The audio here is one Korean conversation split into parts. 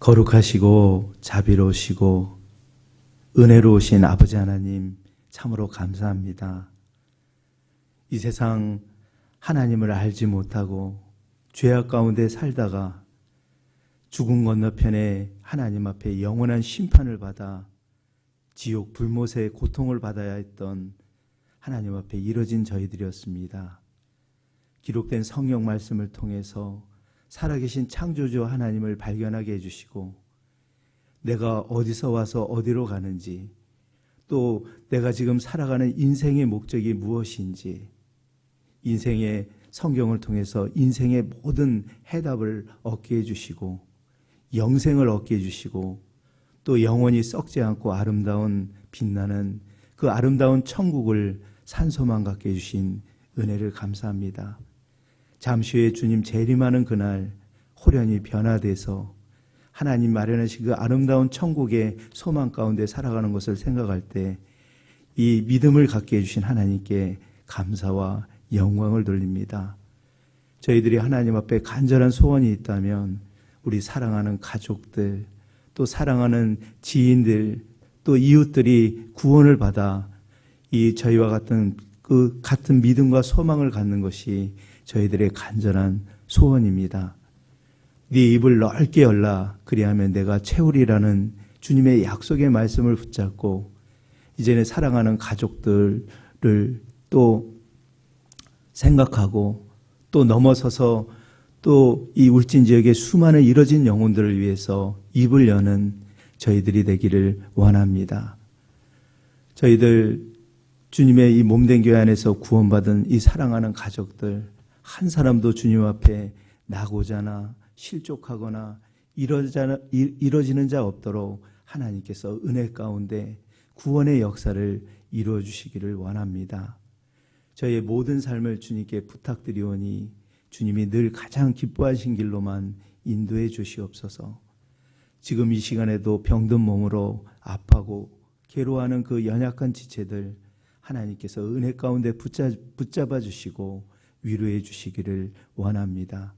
거룩하시고 자비로우시고 은혜로우신 아버지 하나님, 참으로 감사합니다. 이 세상 하나님을 알지 못하고 죄악 가운데 살다가 죽음 건너편에 하나님 앞에 영원한 심판을 받아 지옥 불못의 고통을 받아야 했던 하나님 앞에 이뤄진 저희들이었습니다. 기록된 성경 말씀을 통해서 살아계신 창조주 하나님을 발견하게 해주시고, 내가 어디서 와서 어디로 가는지, 또 내가 지금 살아가는 인생의 목적이 무엇인지, 인생의 성경을 통해서 인생의 모든 해답을 얻게 해주시고, 영생을 얻게 해주시고, 또 영원히 썩지 않고 아름다운 빛나는 그 아름다운 천국을 산소만 갖게 해주신 은혜를 감사합니다. 잠시 후에 주님 재림하는 그날 호련히 변화돼서 하나님 마련하신 그 아름다운 천국의 소망 가운데 살아가는 것을 생각할 때 이 믿음을 갖게 해주신 하나님께 감사와 영광을 돌립니다. 저희들이 하나님 앞에 간절한 소원이 있다면 우리 사랑하는 가족들, 또 사랑하는 지인들, 또 이웃들이 구원을 받아 이 저희와 같은 그 같은 믿음과 소망을 갖는 것이 저희들의 간절한 소원입니다. 네 입을 넓게 열라 그리하면 내가 채우리라는 주님의 약속의 말씀을 붙잡고 이제는 사랑하는 가족들을 또 생각하고 또 넘어서서 또 이 울진 지역의 수많은 이뤄진 영혼들을 위해서 입을 여는 저희들이 되기를 원합니다. 저희들 주님의 이 몸된 교회 안에서 구원받은 이 사랑하는 가족들 한 사람도 주님 앞에 나고자나 실족하거나 이뤄지는 자 없도록 하나님께서 은혜 가운데 구원의 역사를 이루어 주시기를 원합니다. 저희의 모든 삶을 주님께 부탁드리오니 주님이 늘 가장 기뻐하신 길로만 인도해 주시옵소서. 지금 이 시간에도 병든 몸으로 아파하고 괴로워하는 그 연약한 지체들 하나님께서 은혜 가운데 붙잡아 주시고 위로해 주시기를 원합니다.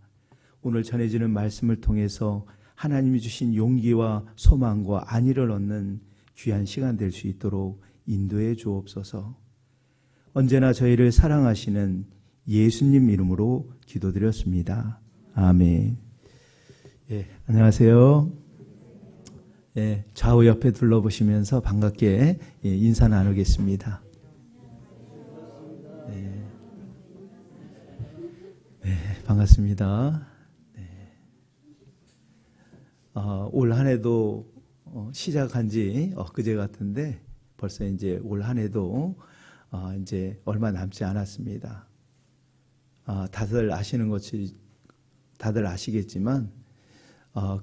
오늘 전해지는 말씀을 통해서 하나님이 주신 용기와 소망과 안위를 얻는 귀한 시간 될 수 있도록 인도해 주옵소서. 언제나 저희를 사랑하시는 예수님 이름으로 기도드렸습니다. 아멘. 예, 안녕하세요. 예, 좌우 옆에 둘러보시면서 반갑게 인사 나누겠습니다. 네, 반갑습니다. 네. 올 한 해도 시작한 지 엊그제 같은데 벌써 이제 올 한 해도 이제 얼마 남지 않았습니다. 다들 아시는 것이 다들 아시겠지만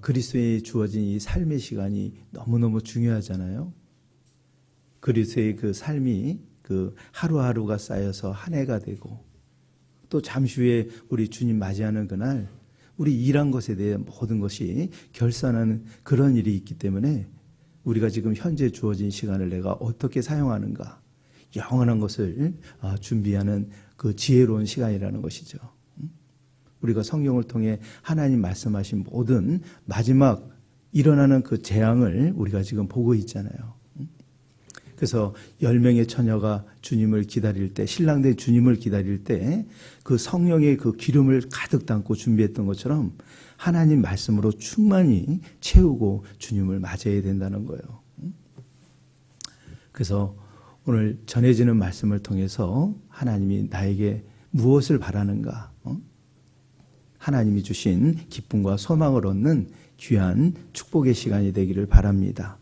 그리스도에 주어진 이 삶의 시간이 너무너무 중요하잖아요. 그리스도의 그 삶이 그 하루하루가 쌓여서 한 해가 되고 또 잠시 후에 우리 주님 맞이하는 그날 우리 일한 것에 대해 모든 것이 결산하는 그런 일이 있기 때문에 우리가 지금 현재 주어진 시간을 내가 어떻게 사용하는가, 영원한 것을 준비하는 그 지혜로운 시간이라는 것이죠. 우리가 성경을 통해 하나님 말씀하신 모든 마지막 일어나는 그 재앙을 우리가 지금 보고 있잖아요. 그래서 10명의 처녀가 주님을 기다릴 때, 신랑된 주님을 기다릴 때 그 성령의 그 기름을 가득 담고 준비했던 것처럼 하나님 말씀으로 충만히 채우고 주님을 맞이해야 된다는 거예요. 그래서 오늘 전해지는 말씀을 통해서 하나님이 나에게 무엇을 바라는가, 하나님이 주신 기쁨과 소망을 얻는 귀한 축복의 시간이 되기를 바랍니다.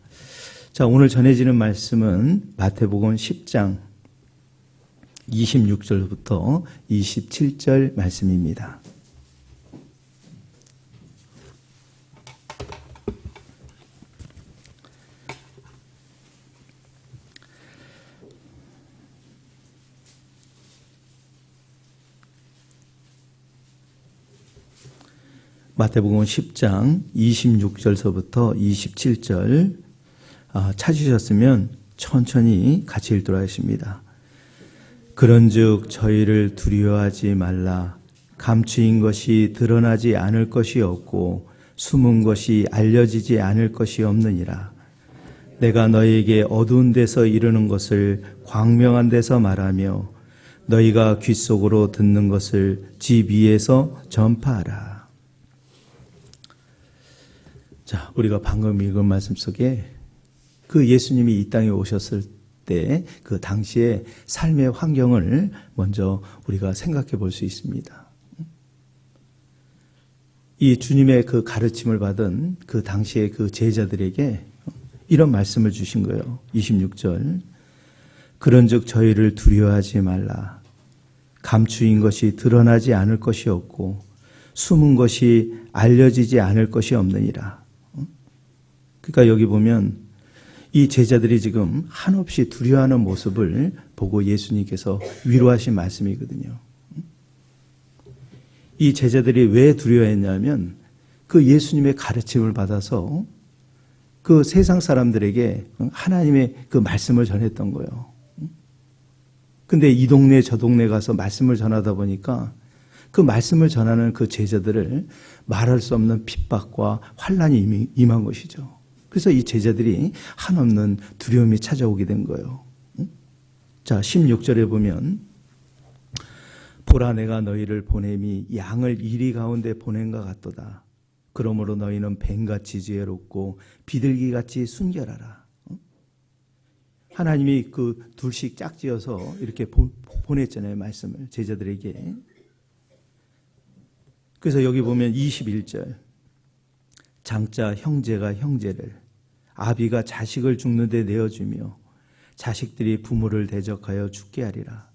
자, 오늘 전해지는 말씀은 마태복음 10장 26절부터 27절 말씀입니다. 마태복음 10장 26절서부터 27절 찾으셨으면 천천히 같이 읽도록 하겠습니다. 그런즉 저희를 두려워하지 말라. 감추인 것이 드러나지 않을 것이 없고 숨은 것이 알려지지 않을 것이 없느니라. 내가 너희에게 어두운 데서 이르는 것을 광명한 데서 말하며 너희가 귓속으로 듣는 것을 집 위에서 전파하라. 자, 우리가 방금 읽은 말씀 속에 그 예수님이 이 땅에 오셨을 때 그 당시의 삶의 환경을 먼저 우리가 생각해 볼 수 있습니다. 이 주님의 그 가르침을 받은 그 당시의 그 제자들에게 이런 말씀을 주신 거예요. 26절. 그런즉 저희를 두려워하지 말라. 감추인 것이 드러나지 않을 것이 없고 숨은 것이 알려지지 않을 것이 없느니라. 그러니까 여기 보면 이 제자들이 지금 한없이 두려워하는 모습을 보고 예수님께서 위로하신 말씀이거든요. 이 제자들이 왜 두려워했냐면 그 예수님의 가르침을 받아서 그 세상 사람들에게 하나님의 그 말씀을 전했던 거예요. 근데 이 동네 저 동네 가서 말씀을 전하다 보니까 그 말씀을 전하는 그 제자들을 말할 수 없는 핍박과 환난이 임한 것이죠. 그래서 이 제자들이 한없는 두려움이 찾아오게 된 거예요. 자, 16절에 보면 보라 내가 너희를 보냄이 양을 이리 가운데 보낸것 같도다. 그러므로 너희는 뱀같이 지혜롭고 비둘기같이 순결하라. 하나님이 그 둘씩 짝지어서 이렇게 보냈잖아요. 말씀을 제자들에게. 그래서 여기 보면 21절 장자 형제가 형제를 아비가 자식을 죽는데 내어주며 자식들이 부모를 대적하여 죽게 하리라.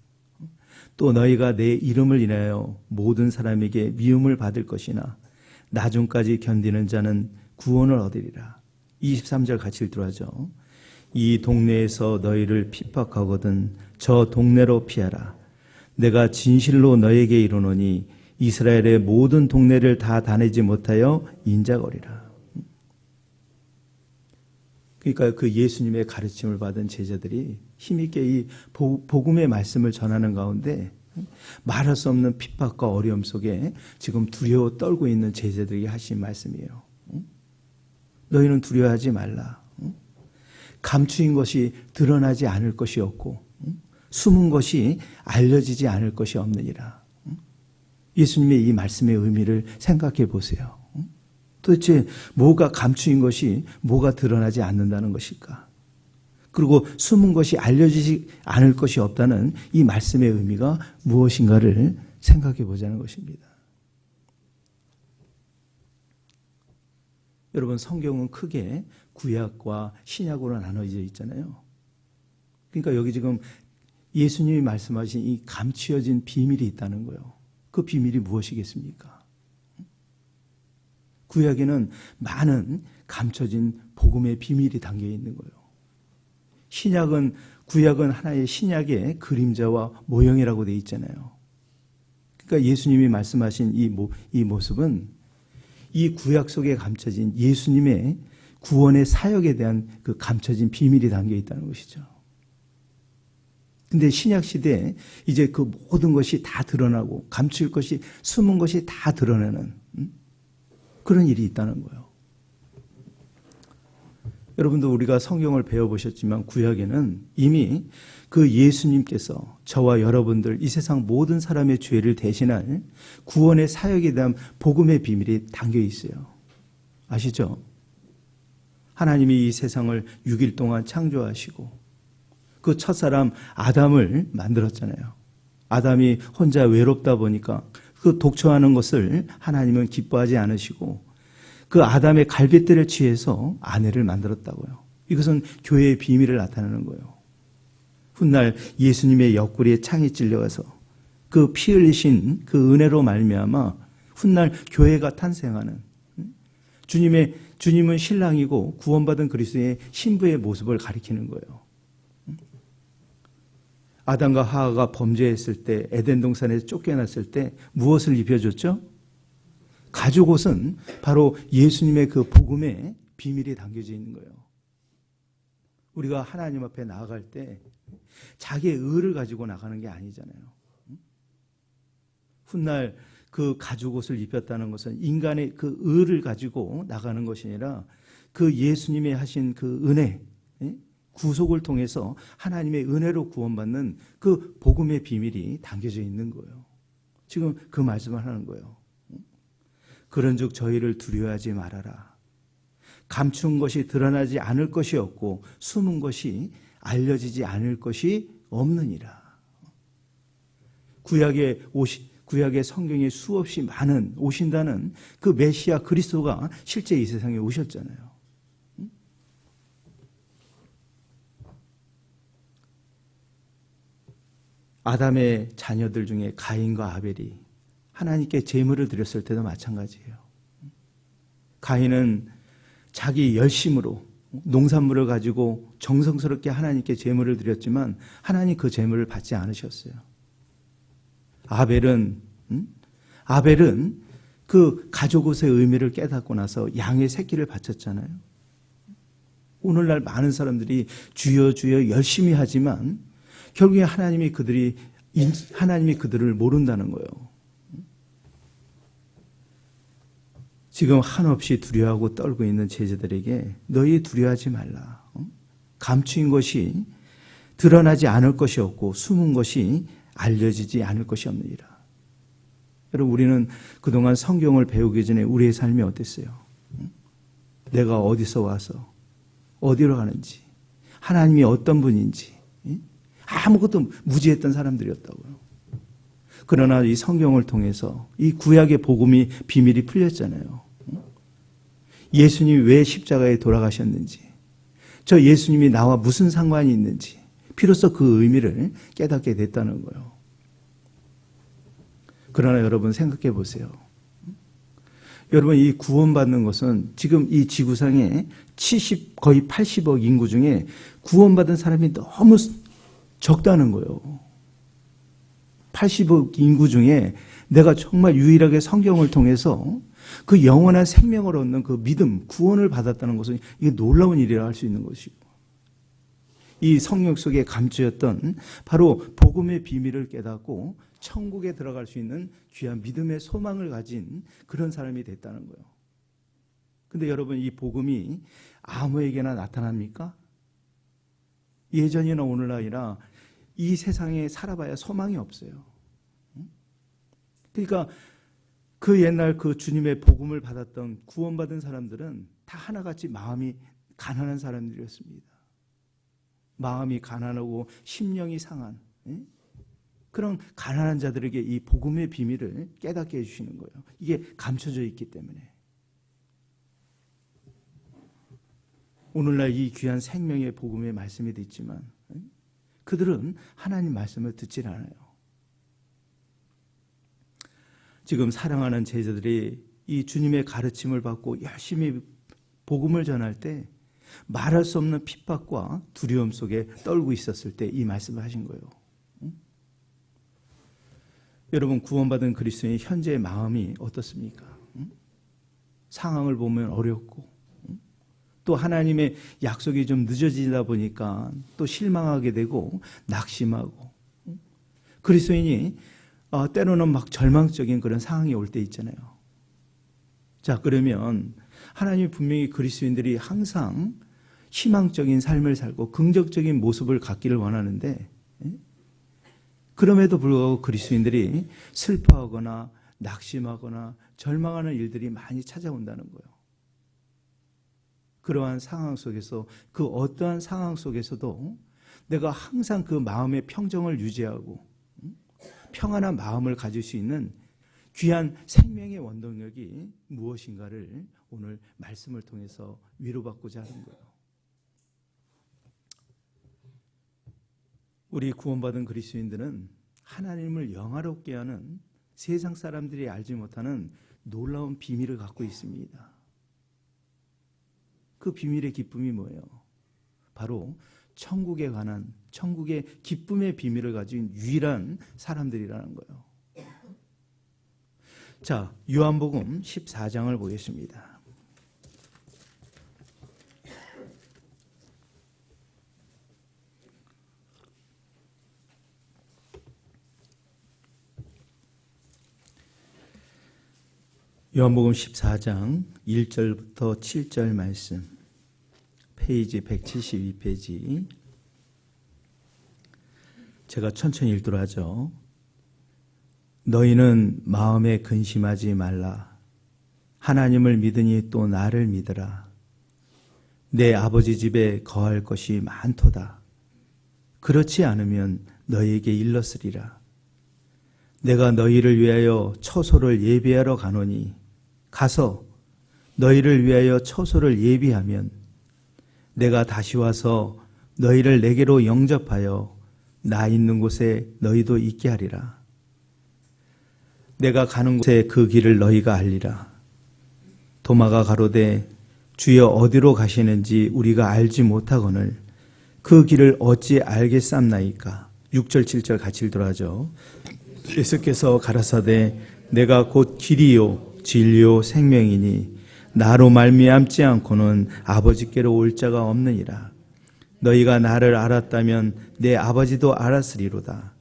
또 너희가 내 이름을 인하여 모든 사람에게 미움을 받을 것이나 나중까지 견디는 자는 구원을 얻으리라. 23절 같이 읽도록 하죠. 이 동네에서 너희를 핍박하거든 저 동네로 피하라. 내가 진실로 너희에게 이르노니 이스라엘의 모든 동네를 다 다니지 못하여 인자거리라. 그러니까 그 예수님의 가르침을 받은 제자들이 힘있게 이 복음의 말씀을 전하는 가운데 말할 수 없는 핍박과 어려움 속에 지금 두려워 떨고 있는 제자들에게 하신 말씀이에요. 너희는 두려워하지 말라. 감추인 것이 드러나지 않을 것이 없고 숨은 것이 알려지지 않을 것이 없느니라. 예수님의 이 말씀의 의미를 생각해 보세요. 도대체 뭐가 감추인 것이 뭐가 드러나지 않는다는 것일까? 그리고 숨은 것이 알려지지 않을 것이 없다는 이 말씀의 의미가 무엇인가를 생각해 보자는 것입니다. 여러분, 성경은 크게 구약과 신약으로 나눠져 있잖아요. 그러니까 여기 지금 예수님이 말씀하신 이 감추어진 비밀이 있다는 거예요. 그 비밀이 무엇이겠습니까? 구약에는 많은 감춰진 복음의 비밀이 담겨 있는 거예요. 구약은 하나의 신약의 그림자와 모형이라고 되어 있잖아요. 그러니까 예수님이 말씀하신 이 모습은 이 구약 속에 감춰진 예수님의 구원의 사역에 대한 그 감춰진 비밀이 담겨 있다는 것이죠. 근데 신약 시대에 이제 그 모든 것이 다 드러나고 감출 것이 숨은 것이 다 드러나는 그런 일이 있다는 거예요. 여러분도 우리가 성경을 배워보셨지만 구약에는 이미 그 예수님께서 저와 여러분들 이 세상 모든 사람의 죄를 대신할 구원의 사역에 대한 복음의 비밀이 담겨 있어요. 아시죠? 하나님이 이 세상을 6일 동안 창조하시고 그 첫사람 아담을 만들었잖아요. 아담이 혼자 외롭다 보니까 그 독초하는 것을 하나님은 기뻐하지 않으시고 그 아담의 갈빗대를 취해서 아내를 만들었다고요. 이것은 교회의 비밀을 나타내는 거예요. 훗날 예수님의 옆구리에 창이 찔려가서 그 피 흘리신 그 은혜로 말미암아 훗날 교회가 탄생하는 주님은 신랑이고 구원받은 그리스도의 신부의 모습을 가리키는 거예요. 아담과 하와가 범죄했을 때 에덴 동산에서 쫓겨났을 때 무엇을 입혀줬죠? 가죽옷은 바로 예수님의 그 복음의 비밀이 담겨져 있는 거예요. 우리가 하나님 앞에 나아갈 때 자기의 의를 가지고 나가는 게 아니잖아요. 훗날 그 가죽옷을 입혔다는 것은 인간의 그 의를 가지고 나가는 것이 아니라 그 예수님이 하신 그 은혜, 구속을 통해서 하나님의 은혜로 구원받는 그 복음의 비밀이 담겨져 있는 거예요. 지금 그 말씀을 하는 거예요. 그런즉 저희를 두려워하지 말아라. 감춘 것이 드러나지 않을 것이 없고 숨은 것이 알려지지 않을 것이 없느니라. 구약의 성경에 수없이 많은 오신다는 그 메시아 그리스도가 실제 이 세상에 오셨잖아요. 아담의 자녀들 중에 가인과 아벨이 하나님께 제물을 드렸을 때도 마찬가지예요. 가인은 자기 열심으로 농산물을 가지고 정성스럽게 하나님께 제물을 드렸지만 하나님 그 제물을 받지 않으셨어요. 아벨은 그 가족옷의 의미를 깨닫고 나서 양의 새끼를 바쳤잖아요. 오늘날 많은 사람들이 주여 주여 열심히 하지만 결국에 하나님이 그들을 모른다는 거예요. 지금 한없이 두려워하고 떨고 있는 제자들에게 너희 두려워하지 말라. 감추인 것이 드러나지 않을 것이 없고 숨은 것이 알려지지 않을 것이 없느니라. 여러분, 우리는 그동안 성경을 배우기 전에 우리의 삶이 어땠어요? 내가 어디서 와서 어디로 가는지, 하나님이 어떤 분인지 아무것도 무지했던 사람들이었다고요. 그러나 이 성경을 통해서 이 구약의 복음이 비밀이 풀렸잖아요. 예수님이 왜 십자가에 돌아가셨는지, 저 예수님이 나와 무슨 상관이 있는지 비로소 그 의미를 깨닫게 됐다는 거예요. 그러나 여러분 생각해 보세요. 여러분, 이 구원받는 것은 지금 이 지구상에 거의 80억 인구 중에 구원받은 사람이 너무 적다는 거예요. 80억 인구 중에 내가 정말 유일하게 성경을 통해서 그 영원한 생명을 얻는 그 믿음, 구원을 받았다는 것은 이게 놀라운 일이라 할 수 있는 것이고, 이 성경 속에 감추었던 바로 복음의 비밀을 깨닫고 천국에 들어갈 수 있는 귀한 믿음의 소망을 가진 그런 사람이 됐다는 거예요. 근데 여러분, 이 복음이 아무에게나 나타납니까? 예전이나 오늘날이나 이 세상에 살아봐야 소망이 없어요. 그러니까 그 옛날 그 주님의 복음을 받았던 구원받은 사람들은 다 하나같이 마음이 가난한 사람들이었습니다. 마음이 가난하고 심령이 상한 그런 가난한 자들에게 이 복음의 비밀을 깨닫게 해주시는 거예요. 이게 감춰져 있기 때문에. 오늘날 이 귀한 생명의 복음의 말씀이 있지만 그들은 하나님 말씀을 듣질 않아요. 지금 사랑하는 제자들이 이 주님의 가르침을 받고 열심히 복음을 전할 때 말할 수 없는 핍박과 두려움 속에 떨고 있었을 때 이 말씀을 하신 거예요. 여러분, 구원받은 그리스도인의 현재의 마음이 어떻습니까? 상황을 보면 어렵고 또 하나님의 약속이 좀 늦어지다 보니까 또 실망하게 되고 낙심하고, 그리스도인이 때로는 막 절망적인 그런 상황이 올 때 있잖아요. 자, 그러면 하나님이 분명히 그리스도인들이 항상 희망적인 삶을 살고 긍정적인 모습을 갖기를 원하는데, 그럼에도 불구하고 그리스도인들이 슬퍼하거나 낙심하거나 절망하는 일들이 많이 찾아온다는 거예요. 그러한 상황 속에서, 그 어떠한 상황 속에서도 내가 항상 그 마음의 평정을 유지하고 평안한 마음을 가질 수 있는 귀한 생명의 원동력이 무엇인가를 오늘 말씀을 통해서 위로받고자 하는 거예요. 우리 구원받은 그리스도인들은 하나님을 영화롭게 하는 세상 사람들이 알지 못하는 놀라운 비밀을 갖고 있습니다. 그 비밀의 기쁨이 뭐예요? 바로 천국에 관한, 천국의 기쁨의 비밀을 가진 유일한 사람들이라는 거예요. 자, 요한복음 14장을 보겠습니다. 요한복음 14장 1절부터 7절 말씀, 페이지 172페이지. 제가 천천히 읽도록 하죠. 너희는 마음에 근심하지 말라. 하나님을 믿으니 또 나를 믿으라. 내 아버지 집에 거할 것이 많도다. 그렇지 않으면 너희에게 일렀으리라. 내가 너희를 위하여 처소를 예비하러 가노니 가서 너희를 위하여 처소를 예비하면 내가 다시 와서 너희를 내게로 영접하여 나 있는 곳에 너희도 있게 하리라. 내가 가는 곳에 그 길을 너희가 알리라. 도마가 가로되 주여 어디로 가시는지 우리가 알지 못하거늘 그 길을 어찌 알겠삼나이까. 6절 7절 같이 읽도록 하죠. 예수께서 가라사대 내가 곧 길이요 진리요 생명이니 나로 말미암지 않고는 아버지께로 올 자가 없느니라. 너희가 나를 알았다면 내 아버지도 알았으리로다.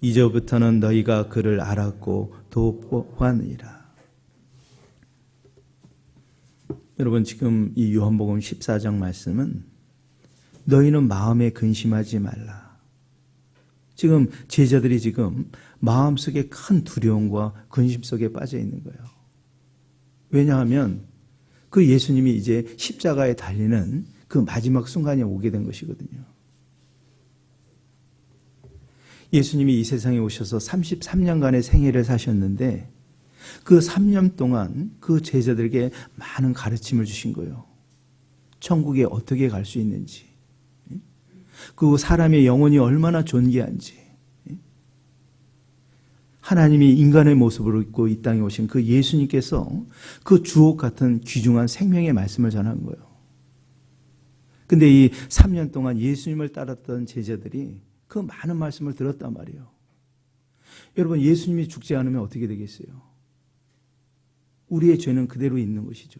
이제부터는 너희가 그를 알았고 또 보았느니라. 여러분, 지금 이 요한복음 14장 말씀은 너희는 마음에 근심하지 말라. 지금 제자들이 지금 마음속에 큰 두려움과 근심 속에 빠져 있는 거예요. 왜냐하면 그 예수님이 이제 십자가에 달리는 그 마지막 순간에 오게 된 것이거든요. 예수님이 이 세상에 오셔서 33년간의 생애를 사셨는데 그 3년 동안 그 제자들에게 많은 가르침을 주신 거예요. 천국에 어떻게 갈 수 있는지, 그 사람의 영혼이 얼마나 존귀한지, 하나님이 인간의 모습으로 입고 이 땅에 오신 그 예수님께서 그 주옥 같은 귀중한 생명의 말씀을 전한 거예요. 근데 이 3년 동안 예수님을 따랐던 제자들이 그 많은 말씀을 들었단 말이에요. 여러분, 예수님이 죽지 않으면 어떻게 되겠어요? 우리의 죄는 그대로 있는 것이죠.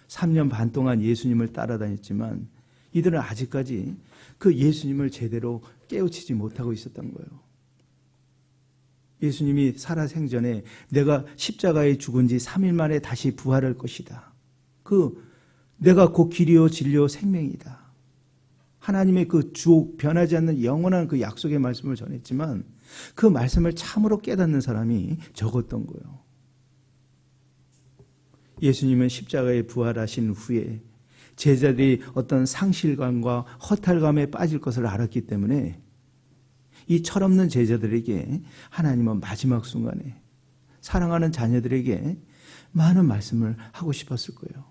3년 반 동안 예수님을 따라다녔지만 이들은 아직까지 그 예수님을 제대로 깨우치지 못하고 있었던 거예요. 예수님이 살아생전에 내가 십자가에 죽은 지 3일 만에 다시 부활할 것이다. 내가 곧 길이요 진리요 생명이다. 하나님의 그 주옥 변하지 않는 영원한 그 약속의 말씀을 전했지만 그 말씀을 참으로 깨닫는 사람이 적었던 거예요. 예수님은 십자가에 부활하신 후에 제자들이 어떤 상실감과 허탈감에 빠질 것을 알았기 때문에 이 철없는 제자들에게 하나님은 마지막 순간에 사랑하는 자녀들에게 많은 말씀을 하고 싶었을 거예요.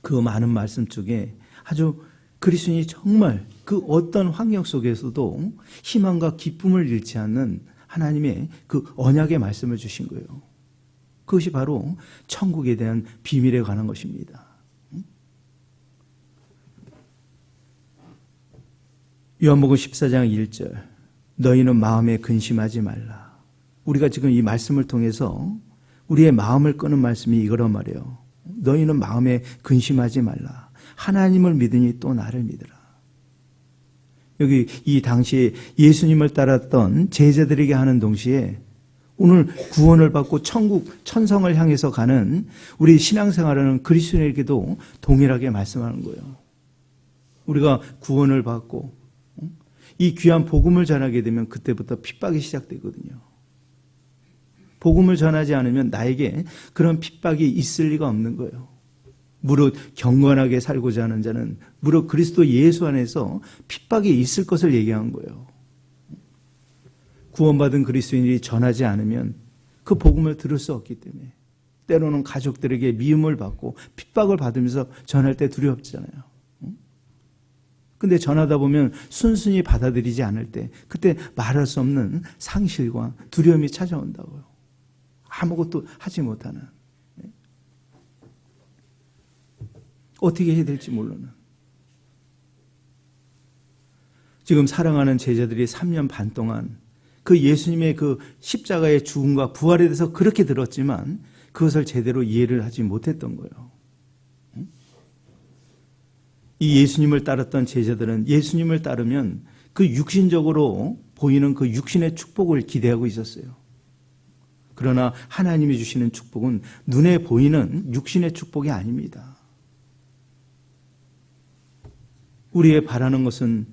그 많은 말씀 중에 아주 그리스도인이 정말 그 어떤 환경 속에서도 희망과 기쁨을 잃지 않는 하나님의 그 언약의 말씀을 주신 거예요. 그것이 바로 천국에 대한 비밀에 관한 것입니다. 요한복음 14장 1절, 너희는 마음에 근심하지 말라. 우리가 지금 이 말씀을 통해서 우리의 마음을 끄는 말씀이 이거란 말이에요. 너희는 마음에 근심하지 말라. 하나님을 믿으니 또 나를 믿으라. 여기 이 당시에 예수님을 따랐던 제자들에게 하는 동시에 오늘 구원을 받고 천국, 천성을 향해서 가는 우리 신앙생활하는 그리스도인에게도 동일하게 말씀하는 거예요. 우리가 구원을 받고 이 귀한 복음을 전하게 되면 그때부터 핍박이 시작되거든요. 복음을 전하지 않으면 나에게 그런 핍박이 있을 리가 없는 거예요. 무릇 경건하게 살고자 하는 자는 무릇 그리스도 예수 안에서 핍박이 있을 것을 얘기한 거예요. 구원받은 그리스도인이 전하지 않으면 그 복음을 들을 수 없기 때문에 때로는 가족들에게 미움을 받고 핍박을 받으면서 전할 때 두렵잖아요. 근데 전하다 보면 순순히 받아들이지 않을 때 그때 말할 수 없는 상실과 두려움이 찾아온다고요. 아무것도 하지 못하는, 어떻게 해야 될지 모르는. 지금 사랑하는 제자들이 3년 반 동안 그 예수님의 그 십자가의 죽음과 부활에 대해서 그렇게 들었지만 그것을 제대로 이해를 하지 못했던 거예요. 이 예수님을 따랐던 제자들은 예수님을 따르면 그 육신적으로 보이는 그 육신의 축복을 기대하고 있었어요. 그러나 하나님이 주시는 축복은 눈에 보이는 육신의 축복이 아닙니다. 우리의 바라는 것은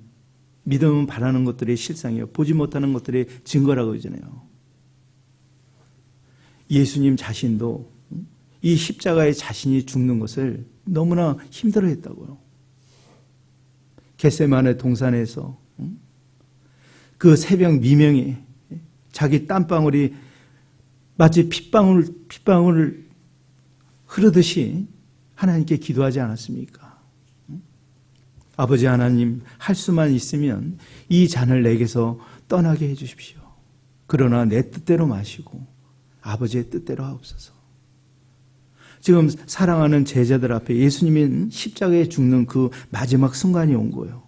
믿음은 바라는 것들의 실상이요 보지 못하는 것들의 증거라고 하잖아요. 예수님 자신도 이 십자가에 자신이 죽는 것을 너무나 힘들어했다고요. 겟세마네 동산에서 그 새벽 미명에 자기 땀방울이 마치 핏방울 흐르듯이 하나님께 기도하지 않았습니까? 아버지 하나님, 할 수만 있으면 이 잔을 내게서 떠나게 해 주십시오. 그러나 내 뜻대로 마시고 아버지의 뜻대로 하옵소서. 지금 사랑하는 제자들 앞에 예수님은 십자가에 죽는 그 마지막 순간이 온 거예요.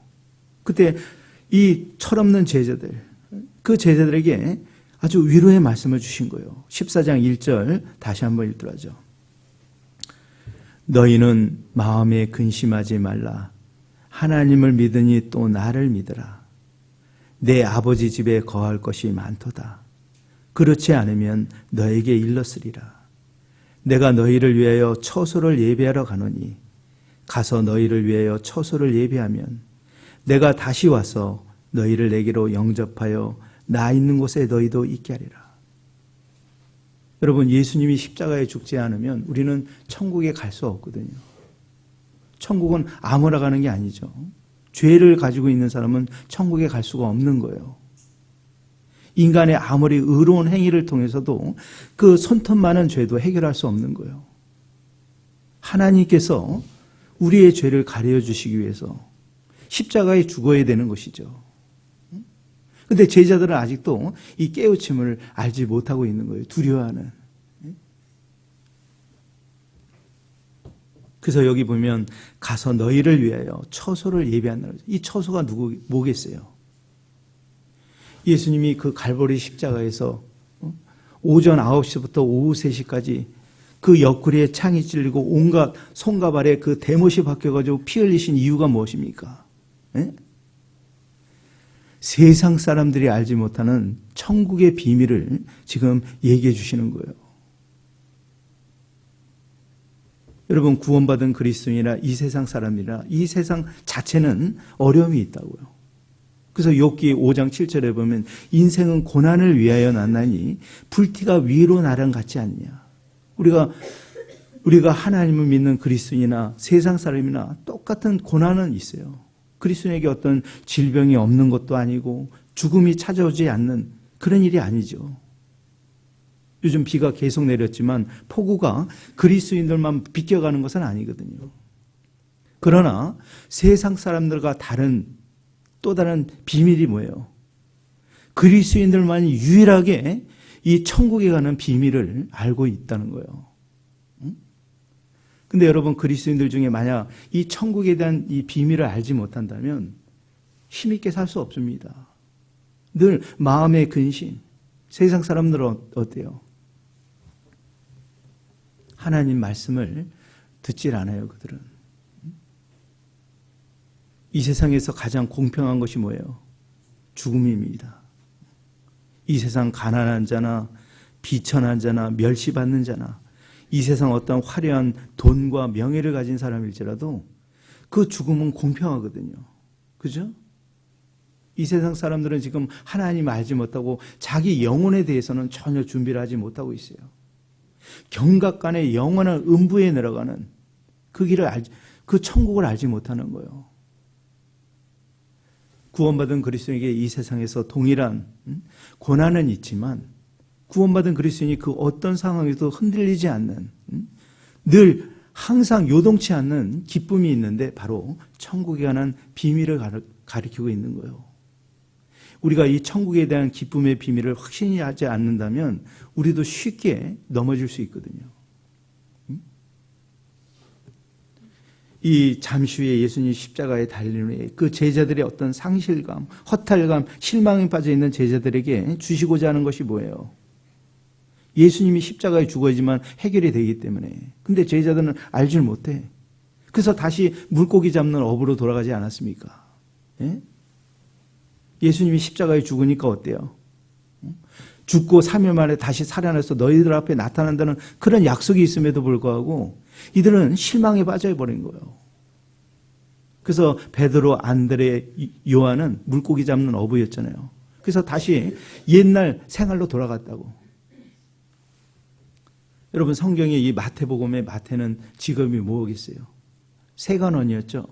그때 이 철없는 제자들, 그 제자들에게 아주 위로의 말씀을 주신 거예요. 14장 1절 다시 한번 읽도록 하죠. 너희는 마음에 근심하지 말라. 하나님을 믿으니 또 나를 믿으라. 내 아버지 집에 거할 것이 많도다. 그렇지 않으면 너에게 일렀으리라. 내가 너희를 위하여 처소를 예배하러 가노니 가서 너희를 위하여 처소를 예배하면 내가 다시 와서 너희를 내게로 영접하여 나 있는 곳에 너희도 있게 하리라. 여러분, 예수님이 십자가에 죽지 않으면 우리는 천국에 갈 수 없거든요. 천국은 아무나 가는 게 아니죠. 죄를 가지고 있는 사람은 천국에 갈 수가 없는 거예요. 인간의 아무리 의로운 행위를 통해서도 그 손톱 많은 죄도 해결할 수 없는 거예요. 하나님께서 우리의 죄를 가려 주시기 위해서 십자가에 죽어야 되는 것이죠. 그런데 제자들은 아직도 이 깨우침을 알지 못하고 있는 거예요. 두려워하는. 그래서 여기 보면 가서 너희를 위하여 처소를 예비한다. 이 처소가 뭐겠어요? 예수님이 그 갈보리 십자가에서 오전 9시부터 오후 3시까지 그 옆구리에 창이 찔리고 온갖 손과 발에 그 대못이 박혀가지고 피 흘리신 이유가 무엇입니까? 에? 세상 사람들이 알지 못하는 천국의 비밀을 지금 얘기해 주시는 거예요. 여러분, 구원받은 그리스도인이나 이 세상 사람이나 이 세상 자체는 어려움이 있다고요. 그래서 욥기 5장 7절에 보면 인생은 고난을 위하여 났나니 불티가 위로 나랑 같지 않냐. 우리가 하나님을 믿는 그리스도인이나 세상 사람이나 똑같은 고난은 있어요. 그리스도인에게 어떤 질병이 없는 것도 아니고 죽음이 찾아오지 않는 그런 일이 아니죠. 요즘 비가 계속 내렸지만 폭우가 그리스도인들만 비껴가는 것은 아니거든요. 그러나 세상 사람들과 또 다른 비밀이 뭐예요? 그리스도인들만이 유일하게 이 천국에 가는 비밀을 알고 있다는 거예요. 근데 여러분, 그리스도인들 중에 만약 이 천국에 대한 이 비밀을 알지 못한다면 힘있게 살 수 없습니다. 늘 마음의 근심. 세상 사람들은 어때요? 하나님 말씀을 듣질 않아요, 그들은. 이 세상에서 가장 공평한 것이 뭐예요? 죽음입니다. 이 세상 가난한 자나 비천한 자나 멸시받는 자나 이 세상 어떤 화려한 돈과 명예를 가진 사람일지라도 그 죽음은 공평하거든요. 그죠? 이 세상 사람들은 지금 하나님 알지 못하고 자기 영혼에 대해서는 전혀 준비를 하지 못하고 있어요. 경각간의 영원한 음부에 내려가는 그 천국을 알지 못하는 거예요. 구원받은 그리스도인에게 이 세상에서 동일한 고난은 있지만 구원받은 그리스도인이 그 어떤 상황에도 흔들리지 않는, 늘 항상 요동치 않는 기쁨이 있는데 바로 천국에 관한 비밀을 가리키고 있는 거예요. 우리가 이 천국에 대한 기쁨의 비밀을 확신히 하지 않는다면 우리도 쉽게 넘어질 수 있거든요. 이 잠시 후에 예수님 십자가에 달리는 후에 그 제자들의 어떤 상실감, 허탈감, 실망에 빠져 있는 제자들에게 주시고자 하는 것이 뭐예요? 예수님이 십자가에 죽어야지만 해결이 되기 때문에. 근데 제자들은 알질 못해. 그래서 다시 물고기 잡는 업으로 돌아가지 않았습니까? 예? 예수님이 십자가에 죽으니까 어때요? 죽고 3일 만에 다시 살아나서 너희들 앞에 나타난다는 그런 약속이 있음에도 불구하고 이들은 실망에 빠져버린 거예요. 그래서 베드로, 안드레, 요한은 물고기 잡는 어부였잖아요. 그래서 다시 옛날 생활로 돌아갔다고. 여러분, 성경의 이 마태복음의 마태는 직업이 뭐겠어요? 세관원이었죠.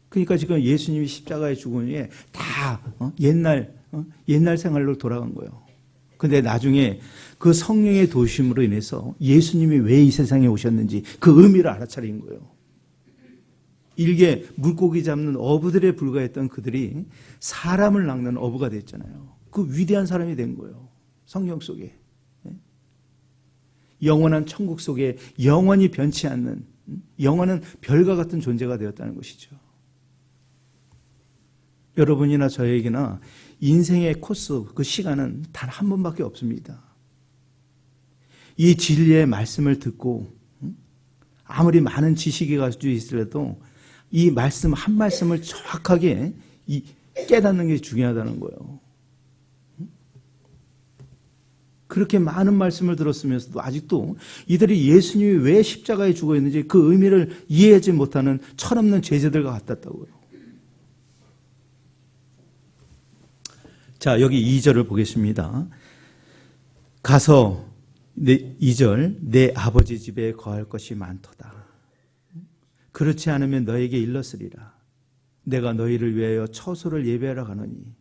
그러니까 지금 예수님이 십자가에 죽은 후에 다 옛날 생활로 돌아간 거예요. 근데 나중에 그 성령의 도우심으로 인해서 예수님이 왜 이 세상에 오셨는지 그 의미를 알아차린 거예요. 일개 물고기 잡는 어부들에 불과했던 그들이 사람을 낚는 어부가 됐잖아요. 그 위대한 사람이 된 거예요. 성경 속에. 영원한 천국 속에 영원히 변치 않는, 영원한 별과 같은 존재가 되었다는 것이죠. 여러분이나 저에게나 인생의 코스, 그 시간은 단 한 번밖에 없습니다. 이 진리의 말씀을 듣고 아무리 많은 지식이 가지고 있으려도 이 말씀 한 말씀을 정확하게 깨닫는 게 중요하다는 거예요. 그렇게 많은 말씀을 들었으면서도 아직도 이들이 예수님이 왜 십자가에 죽어 있는지 그 의미를 이해하지 못하는 철없는 제자들과 같았다고요. 자, 여기 2절을 보겠습니다. 가서 2절 내 아버지 집에 거할 것이 많도다. 그렇지 않으면 너에게 일렀으리라. 내가 너희를 위하여 처소를 예배하러 가노니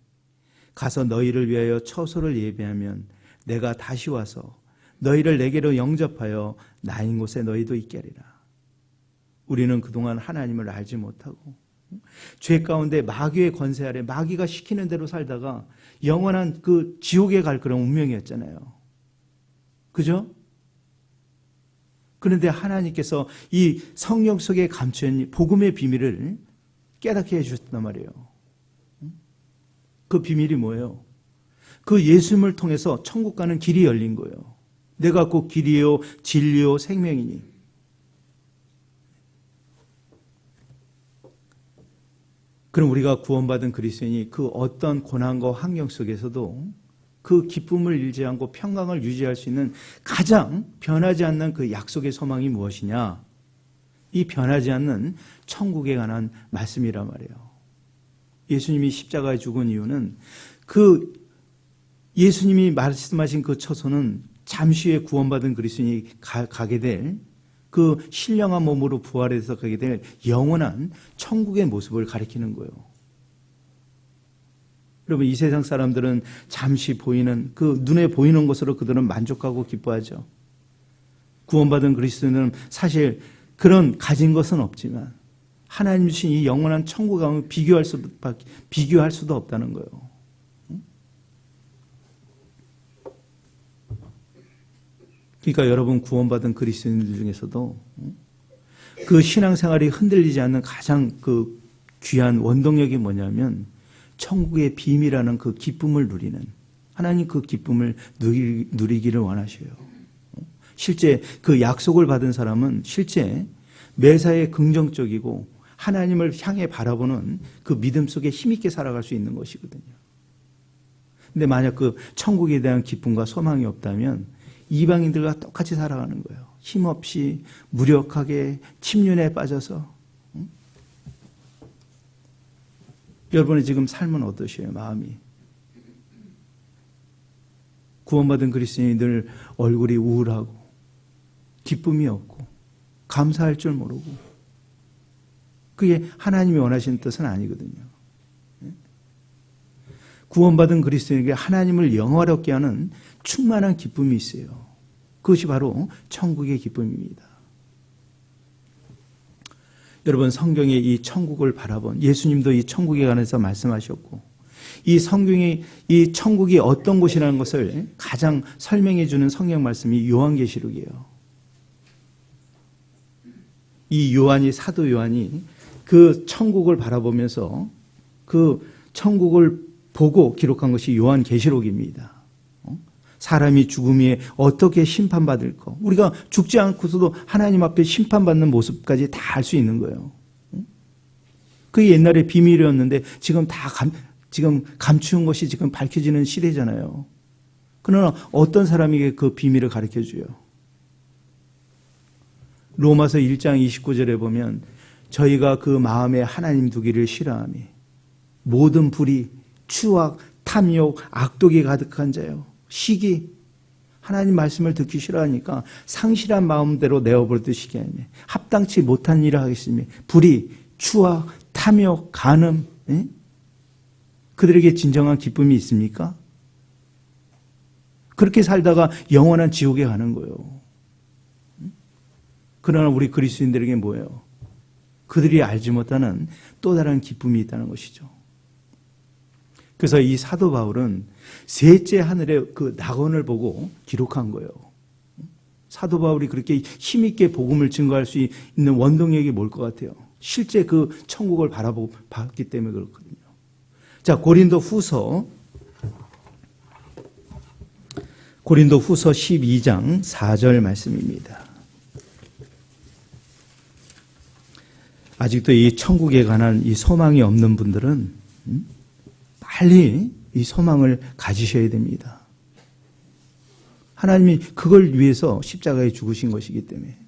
가서 너희를 위하여 처소를 예배하면 내가 다시 와서 너희를 내게로 영접하여 나인 곳에 너희도 있게 하리라. 우리는 그동안 하나님을 알지 못하고 죄 가운데 마귀의 권세 아래 마귀가 시키는 대로 살다가 영원한 그 지옥에 갈 그런 운명이었잖아요. 그죠? 그런데 하나님께서 이 성령 속에 감춘 복음의 비밀을 깨닫게 해주셨단 말이에요. 그 비밀이 뭐예요? 그 예수님을 통해서 천국 가는 길이 열린 거예요. 내가 곧 길이요 진리요 생명이니. 그럼 우리가 구원받은 그리스도인이 그 어떤 고난과 환경 속에서도 그 기쁨을 잃지 않고 평강을 유지할 수 있는 가장 변하지 않는 그 약속의 소망이 무엇이냐? 이 변하지 않는 천국에 관한 말씀이란 말이에요. 예수님이 십자가에 죽은 이유는 그 예수님이 말씀하신 그 처소는 잠시 후에 구원받은 그리스도인이 가게 될 그 신령한 몸으로 부활해서 가게 될 영원한 천국의 모습을 가리키는 거예요. 여러분, 이 세상 사람들은 잠시 보이는 그 눈에 보이는 것으로 그들은 만족하고 기뻐하죠. 구원받은 그리스도인은 사실 그런 가진 것은 없지만 하나님 주신 이 영원한 천국감을 비교할 수도 없다는 거예요. 그러니까 여러분, 구원받은 그리스도인들 중에서도 그 신앙생활이 흔들리지 않는 가장 그 귀한 원동력이 뭐냐면 천국의 비밀이라는 그 기쁨을 누리는, 하나님 그 기쁨을 누리기를 원하셔요. 실제 그 약속을 받은 사람은 실제 매사에 긍정적이고 하나님을 향해 바라보는 그 믿음 속에 힘있게 살아갈 수 있는 것이거든요. 근데 만약 그 천국에 대한 기쁨과 소망이 없다면 이방인들과 똑같이 살아가는 거예요. 힘없이 무력하게 침륜에 빠져서. 여러분의 지금 삶은 어떠세요? 마음이. 구원받은 그리스도인들 얼굴이 우울하고 기쁨이 없고 감사할 줄 모르고, 그게 하나님이 원하시는 뜻은 아니거든요. 구원받은 그리스도인에게 하나님을 영화롭게 하는 충만한 기쁨이 있어요. 그것이 바로 천국의 기쁨입니다. 여러분, 성경의 이 천국을 바라본 예수님도 이 천국에 관해서 말씀하셨고, 이 성경이 이 천국이 어떤 곳이라는 것을 가장 설명해 주는 성경 말씀이 요한계시록이에요. 이 요한이, 사도 요한이 그 천국을 바라보면서 그 천국을 보고 기록한 것이 요한계시록입니다. 사람이 죽음에 어떻게 심판받을 거, 우리가 죽지 않고서도 하나님 앞에 심판받는 모습까지 다 알 수 있는 거예요. 그게 옛날에 비밀이었는데 지금 다 지금 감추는 것이 지금 밝혀지는 시대잖아요. 그러나 어떤 사람에게 그 비밀을 가르쳐줘요? 로마서 1장 29절에 보면 저희가 그 마음에 하나님 두기를 싫어하며 모든 불의, 추악, 탐욕, 악독이 가득한 자요. 시기, 하나님 말씀을 듣기 싫어하니까 상실한 마음대로 내어버리듯이 하며 합당치 못한 일을 하겠으며 불의, 추악, 탐욕, 간음, 그들에게 진정한 기쁨이 있습니까? 그렇게 살다가 영원한 지옥에 가는 거예요. 그러나 우리 그리스도인들에게 뭐예요? 그들이 알지 못하는 또 다른 기쁨이 있다는 것이죠. 그래서 이 사도 바울은 셋째 하늘의 그 낙원을 보고 기록한 거예요. 사도 바울이 그렇게 힘있게 복음을 증거할 수 있는 원동력이 뭘 것 같아요? 실제 그 천국을 봤기 때문에 그렇거든요. 자, 고린도 후서 12장 4절 말씀입니다. 아직도 이 천국에 관한 이 소망이 없는 분들은 빨리 이 소망을 가지셔야 됩니다. 하나님이 그걸 위해서 십자가에 죽으신 것이기 때문에.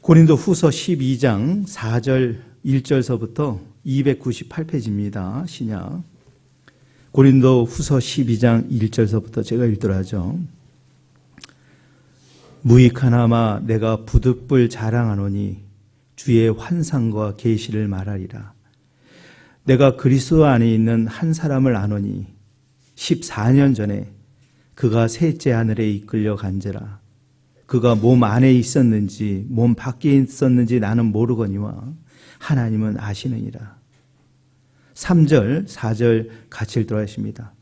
고린도 후서 12장 4절 1절서부터 298페이지입니다. 신약. 고린도 후서 12장 1절서부터 제가 읽도록 하죠. 무익하나마 내가 부득불 자랑하노니 주의 환상과 계시를 말하리라. 내가 그리스도 안에 있는 한 사람을 아노니 14년 전에 그가 셋째 하늘에 이끌려 간지라. 그가 몸 안에 있었는지 몸 밖에 있었는지 나는 모르거니와 하나님은 아시느니라. 3절 4절 같이 읽도록 하십니다.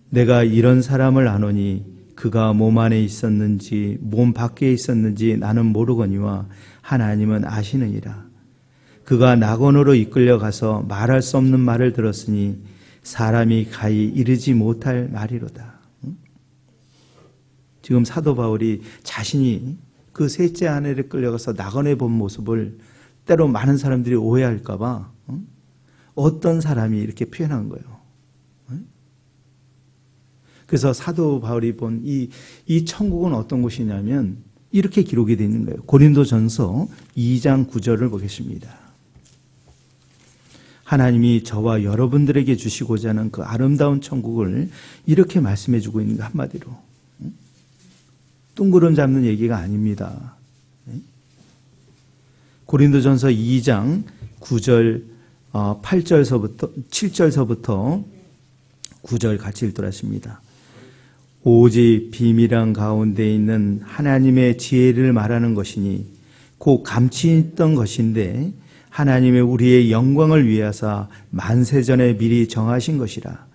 내가 이런 사람을 아노니 그가 몸 안에 있었는지 몸 밖에 있었는지 나는 모르거니와 하나님은 아시느니라. 그가 낙원으로 이끌려 가서 말할 수 없는 말을 들었으니 사람이 가히 이르지 못할 말이로다. 지금 사도 바울이 자신이 그 셋째 하늘에 끌려가서 낙원에 본 모습을 때로 많은 사람들이 오해할까 봐 어떤 사람이 이렇게 표현한 거예요. 그래서 사도 바울이 본 이 천국은 어떤 곳이냐면 이렇게 기록이 되어 있는 거예요. 고린도전서 2장 9절을 보겠습니다. 하나님이 저와 여러분들에게 주시고자 하는 그 아름다운 천국을 이렇게 말씀해 주고 있는 거 한마디로. 뚱그름 잡는 얘기가 아닙니다. 고린도전서 2장 9절 7절서부터 9절 같이 읽도록 하십니다. 오직 비밀한 가운데 있는 하나님의 지혜를 말하는 것이니 곧 감치 있던 것인데 하나님의 우리의 영광을 위하사 만세전에 미리 정하신 것이라.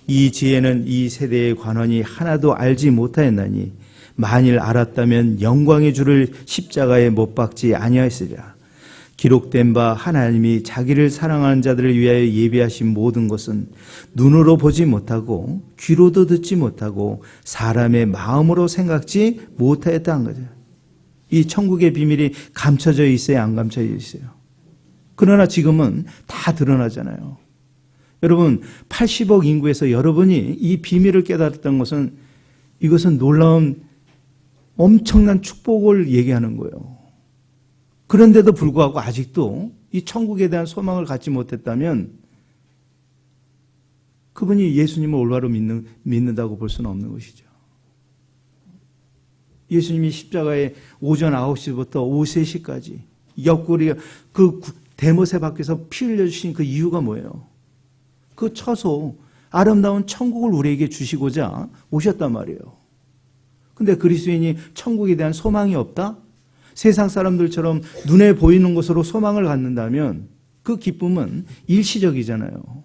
이 지혜는 이 세대의 관원이 하나도 알지 못하였나니 만일 알았다면 영광의 주를 십자가에 못 박지 아니하였으리라. 기록된 바 하나님이 자기를 사랑하는 자들을 위하여 예비하신 모든 것은 눈으로 보지 못하고 귀로도 듣지 못하고 사람의 마음으로 생각지 못하였다는 거죠. 이 천국의 비밀이 감춰져 있어요, 안 감춰져 있어요? 그러나 지금은 다 드러나잖아요. 여러분 80억 인구에서 여러분이 이 비밀을 깨달았던 것은 이것은 놀라운 엄청난 축복을 얘기하는 거예요. 그런데도 불구하고 아직도 이 천국에 대한 소망을 갖지 못했다면 그분이 예수님을 올바로 믿는다고 볼 수는 없는 것이죠. 예수님이 십자가에 오전 9시부터 오후 3시까지 옆구리 그 대못에 밖에서 피 흘려주신 그 이유가 뭐예요? 그 처소 아름다운 천국을 우리에게 주시고자 오셨단 말이에요. 근데 그리스도인이 천국에 대한 소망이 없다? 세상 사람들처럼 눈에 보이는 것으로 소망을 갖는다면 그 기쁨은 일시적이잖아요.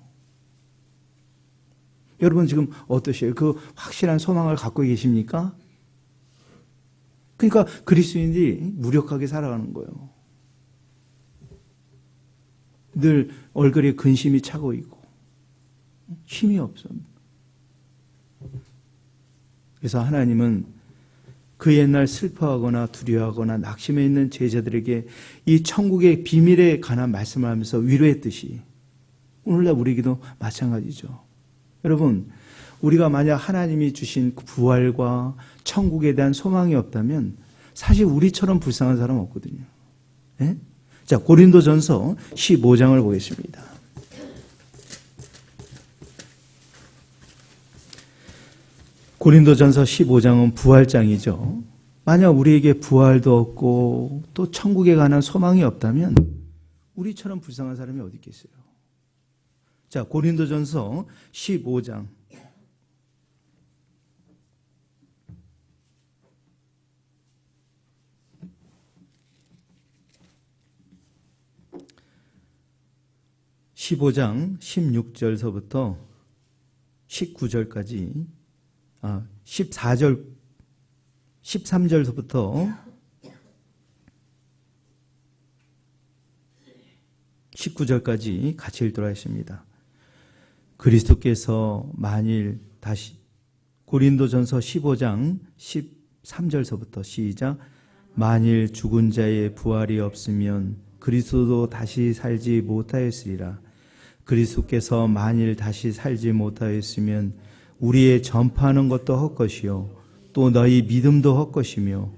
여러분 지금 어떠세요? 그 확실한 소망을 갖고 계십니까? 그러니까 그리스도인들이 무력하게 살아가는 거예요. 늘 얼굴에 근심이 차고 있고 힘이 없어. 그래서 하나님은 그 옛날 슬퍼하거나 두려워하거나 낙심해 있는 제자들에게 이 천국의 비밀에 관한 말씀을 하면서 위로했듯이 오늘날 우리에게도 마찬가지죠. 여러분 우리가 만약 하나님이 주신 부활과 천국에 대한 소망이 없다면 사실 우리처럼 불쌍한 사람 없거든요. 예? 자, 고린도전서 15장을 보겠습니다. 고린도전서 15장은 부활장이죠. 만약 우리에게 부활도 없고 또 천국에 관한 소망이 없다면 우리처럼 불쌍한 사람이 어디 있겠어요? 자, 고린도전서 15장 15장 16절서부터 19절까지 13절서부터 19절까지 같이 읽도록 하겠습니다. 그리스도께서 만일 다시 고린도전서 15장 13절서부터 시작. 만일 죽은 자의 부활이 없으면 그리스도도 다시 살지 못하였으리라. 그리스도께서 만일 다시 살지 못하였으면 우리의 전파하는 것도 헛것이요 또 너희 믿음도 헛것이며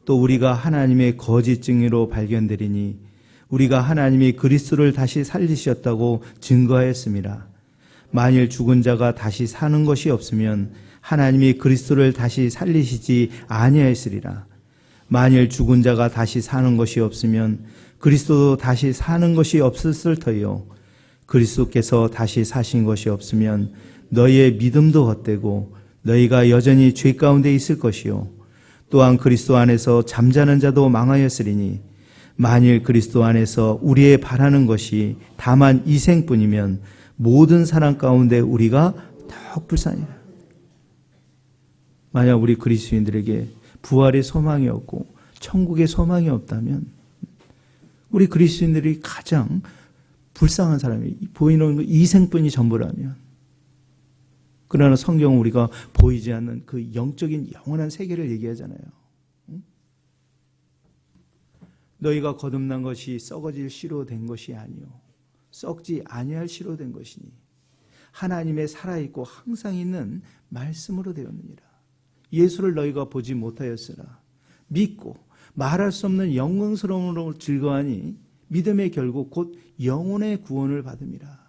또 우리가 하나님의 거짓 증인으로 발견되리니 우리가 하나님이 그리스도를 다시 살리셨다고 증거하였습니다. 만일 죽은 자가 다시 사는 것이 없으면 하나님이 그리스도를 다시 살리시지 아니하였으리라. 만일 죽은 자가 다시 사는 것이 없으면 그리스도도 다시 사는 것이 없었을 터요. 그리스도께서 다시 사신 것이 없으면 너희의 믿음도 헛되고 너희가 여전히 죄 가운데 있을 것이요. 또한 그리스도 안에서 잠자는 자도 망하였으리니 만일 그리스도 안에서 우리의 바라는 것이 다만 이 생뿐이면 모든 사람 가운데 우리가 더욱 불쌍하니라. 만약 우리 그리스도인들에게 부활의 소망이 없고 천국의 소망이 없다면 우리 그리스도인들이 가장 불쌍한 사람이 보이는 이 생뿐이 전부라면, 그러나 성경은 우리가 보이지 않는 그 영적인 영원한 세계를 얘기하잖아요. 너희가 거듭난 것이 썩어질 씨로 된 것이 아니요 썩지 아니할 씨로 된 것이니 하나님의 살아있고 항상 있는 말씀으로 되었느니라. 예수를 너희가 보지 못하였으나 믿고 말할 수 없는 영광스러움으로 즐거워하니 믿음의 결국 곧 영혼의 구원을 받음이라.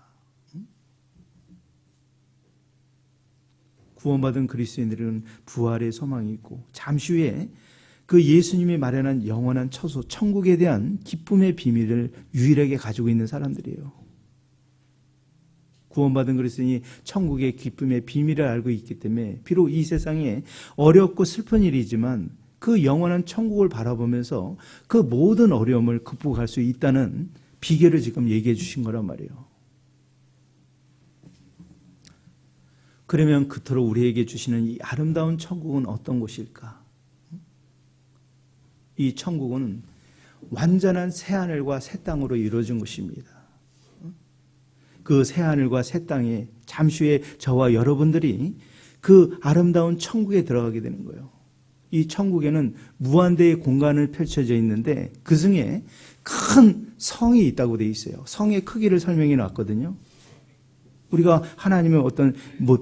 구원받은 그리스도인들은 부활의 소망이 있고 잠시 후에 그 예수님이 마련한 영원한 처소 천국에 대한 기쁨의 비밀을 유일하게 가지고 있는 사람들이에요. 구원받은 그리스도인이 천국의 기쁨의 비밀을 알고 있기 때문에 비록 이 세상에 어렵고 슬픈 일이지만 그 영원한 천국을 바라보면서 그 모든 어려움을 극복할 수 있다는 비결을 지금 얘기해 주신 거란 말이에요. 그러면 그토록 우리에게 주시는 이 아름다운 천국은 어떤 곳일까? 이 천국은 완전한 새하늘과 새 땅으로 이루어진 것입니다. 그 새하늘과 새 땅에 잠시 후에 저와 여러분들이 그 아름다운 천국에 들어가게 되는 거예요. 이 천국에는 무한대의 공간을 펼쳐져 있는데 그 중에 큰 성이 있다고 되어 있어요. 성의 크기를 설명해 놨거든요. 우리가 하나님의 어떤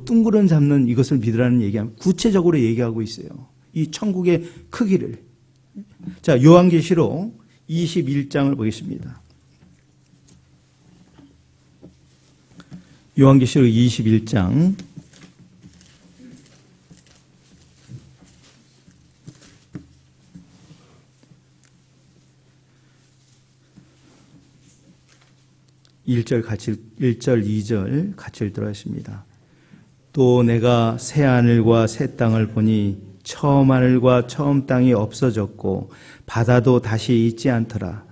둥그런 잡는 이것을 믿으라는 얘기하면 구체적으로 얘기하고 있어요. 이 천국의 크기를. 자, 요한계시록 21장을 보겠습니다. 요한계시록 21장 1절, 2절 같이 읽도록 하겠습니다. 또 내가 새 하늘과 새 땅을 보니 처음 하늘과 처음 땅이 없어졌고 바다도 다시 있지 않더라.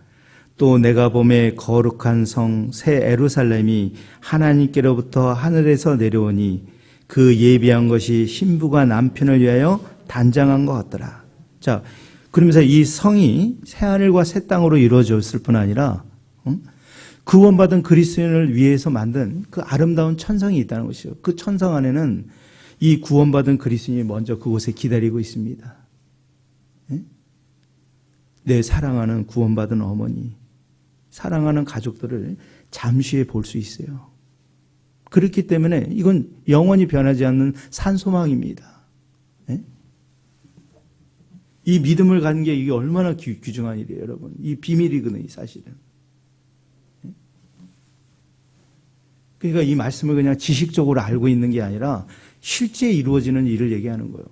또 내가 보매 거룩한 성 새 예루살렘이 하나님께로부터 하늘에서 내려오니 그 예비한 것이 신부가 남편을 위하여 단장한 것 같더라. 자, 그러면서 이 성이 새 하늘과 새 땅으로 이루어졌을 뿐 아니라 구원받은 그리스도인을 위해서 만든 그 아름다운 천성이 있다는 것이죠. 그 천성 안에는 이 구원받은 그리스도인이 먼저 그곳에 기다리고 있습니다. 내 사랑하는 구원받은 어머니, 사랑하는 가족들을 잠시 후에 볼 수 있어요. 그렇기 때문에 이건 영원히 변하지 않는 산소망입니다. 예? 이 믿음을 갖는 게 이게 얼마나 귀중한 일이에요, 여러분. 이 비밀이거든요, 사실은. 예? 그러니까 이 말씀을 그냥 지식적으로 알고 있는 게 아니라 실제 이루어지는 일을 얘기하는 거예요.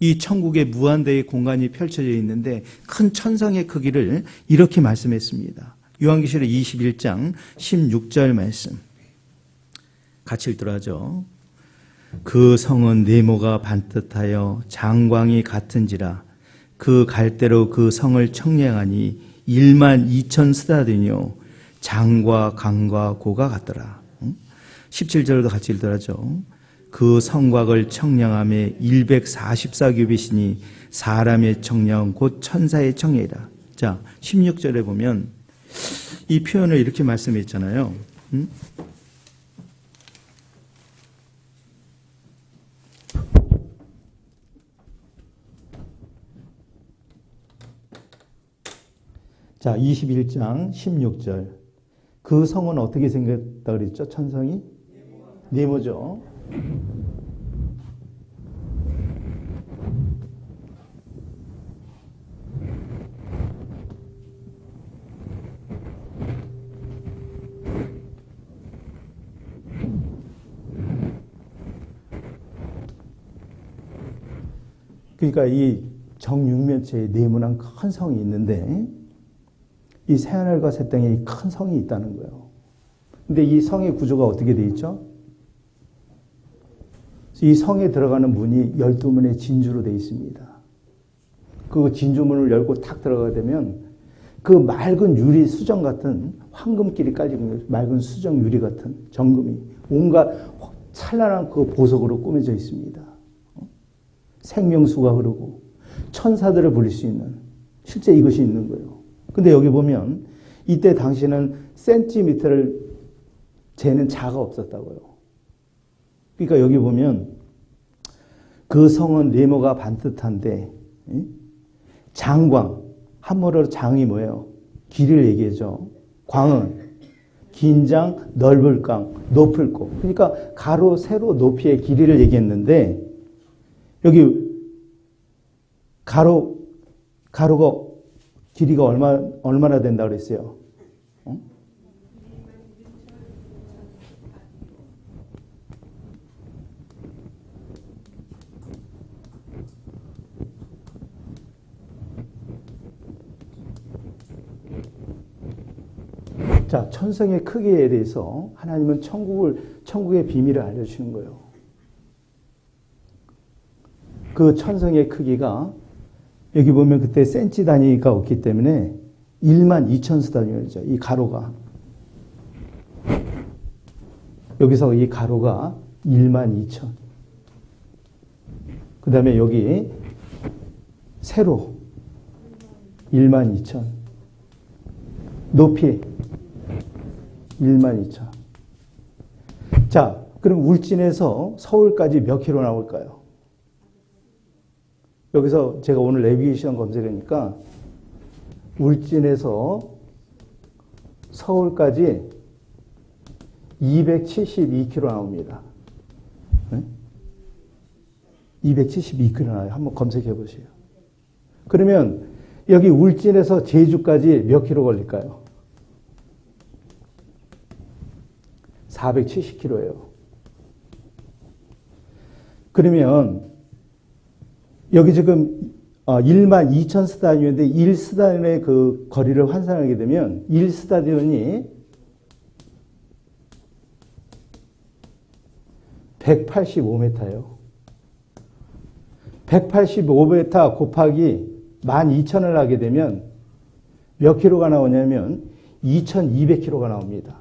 이 천국의 무한대의 공간이 펼쳐져 있는데 큰 천상의 크기를 이렇게 말씀했습니다. 요한계시록 21장 16절 말씀. 같이 읽도록 하죠. 그 성은 네모가 반듯하여 장광이 같은지라 그 갈대로 그 성을 청량하니 1만 2천 스타디뇨 장과 강과 고가 같더라. 17절도 같이 읽도록 하죠. 그 성곽을 청량함에 144규빗이니 사람의 청량 곧 천사의 청량이라. 자, 16절에 보면 이 표현을 이렇게 말씀했잖아요. 자, 21장 16절. 그 성은 어떻게 생겼다 그랬죠? 천성이? 네모죠. 그러니까 이 정육면체에 네모난 큰 성이 있는데 이 새하늘과 새 땅에 큰 성이 있다는 거예요. 근데 이 성의 구조가 어떻게 되어 있죠? 이 성에 들어가는 문이 12문의 진주로 되어 있습니다. 그 진주문을 열고 탁 들어가게 되면 그 맑은 유리 수정 같은 황금길이 깔린 거예요. 맑은 수정 유리 같은 정금이 온갖 찬란한 그 보석으로 꾸며져 있습니다. 생명수가 흐르고 천사들을 부릴 수 있는 실제 이것이 있는 거예요. 근데 여기 보면 이때 당시는 센티미터를 재는 자가 없었다고요. 그러니까 여기 보면 그 성은 네모가 반듯한데 장광, 한문으로 장이 뭐예요? 길이를 얘기하죠. 광은 긴 장, 넓을 강, 높을 곳. 그러니까 가로, 세로, 높이의 길이를 얘기했는데 여기 가로가 길이가 얼마나 된다 그랬어요? 자, 천성의 크기에 대해서 하나님은 천국의 비밀을 알려주시는 거예요. 그 천성의 크기가 여기 보면 그때 센치 단위가 없기 때문에 1만 2천 수 단위죠. 이 가로가. 여기서 이 가로가 1만 2천. 그 다음에 여기 세로 1만 2천. 높이 1만 2천. 자, 그럼 울진에서 서울까지 몇 킬로 나올까요? 여기서 제가 오늘 내비게이션 검색하니까 울진에서 서울까지 272km 나옵니다. 네? 272km 나와요. 한번 검색해 보세요. 그러면 여기 울진에서 제주까지 몇 킬로 걸릴까요? 470km예요. 그러면 여기 지금 1만 2천 스타디온인데 1스타디온의 그 거리를 환산하게 되면 1스타디온이 185m예요. 185m 곱하기 12,000을 하게 되면 몇 킬로가 나오냐면 2,200km가 나옵니다.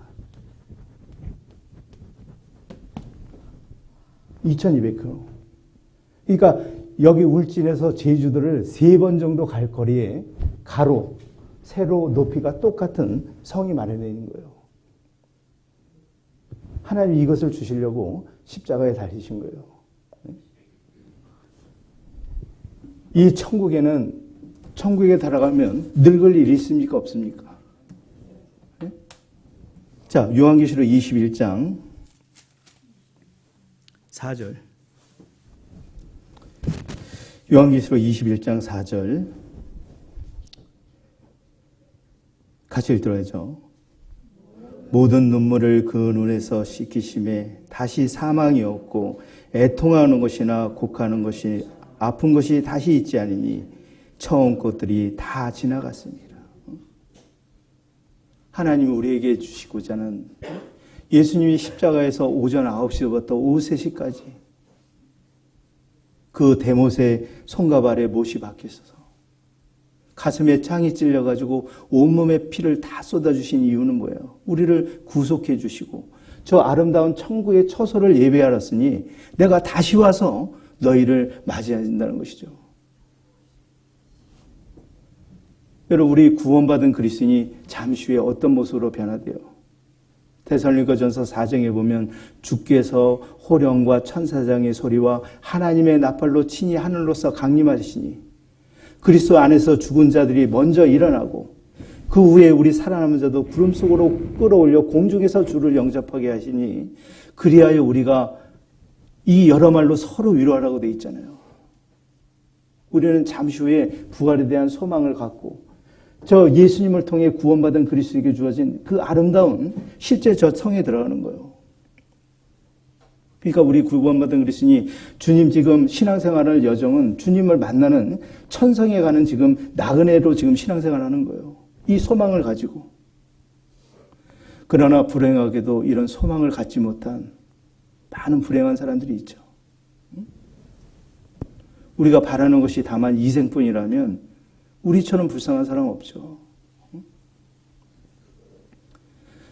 2,200km. 그러니까 여기 울진에서 제주도를 3번 정도 갈 거리에 가로, 세로, 높이가 똑같은 성이 마련되어 있는 거예요. 하나님이 이것을 주시려고 십자가에 달리신 거예요. 이 천국에 들어가면 늙을 일이 있습니까? 없습니까? 자, 요한계시록 21장 4절. 요한계시록 21장 4절. 같이 읽도록하죠. 모든 눈물을 그 눈에서 씻기심에 다시 사망이 없고 애통하는 것이나 곡하는 것이 아픈 것이 다시 있지 않으니 처음 것들이 다 지나갔습니다. 하나님이 우리에게 주시고자 하는 예수님이 십자가에서 오전 9시부터 오후 3시까지 그 대못의 손과 발에 못이 박혀있어서 가슴에 창이 찔려가지고 온몸에 피를 다 쏟아주신 이유는 뭐예요? 우리를 구속해 주시고 저 아름다운 천국의 처소를 예배하였으니 내가 다시 와서 너희를 맞이한다는 것이죠. 여러분, 우리 구원받은 그리스도인이 잠시 후에 어떤 모습으로 변화돼요? 데살로니가전서 4장에 보면 주께서 호령과 천사장의 소리와 하나님의 나팔로 친히 하늘로서 강림하시니 그리스도 안에서 죽은 자들이 먼저 일어나고 그 후에 우리 살아남은 자도 구름 속으로 끌어올려 공중에서 주를 영접하게 하시니 그리하여 우리가 이 여러 말로 서로 위로하라고 되어 있잖아요. 우리는 잠시 후에 부활에 대한 소망을 갖고 저 예수님을 통해 구원받은 그리스도에게 주어진 그 아름다운 실제 저 성에 들어가는 거예요. 그러니까 우리 구원받은 그리스도인이 주님 지금 신앙생활을 여정은 주님을 만나는 천성에 가는 지금 나그네로 지금 신앙생활하는 거예요. 이 소망을 가지고. 그러나 불행하게도 이런 소망을 갖지 못한 많은 불행한 사람들이 있죠. 우리가 바라는 것이 다만 이생뿐이라면 우리처럼 불쌍한 사람 없죠.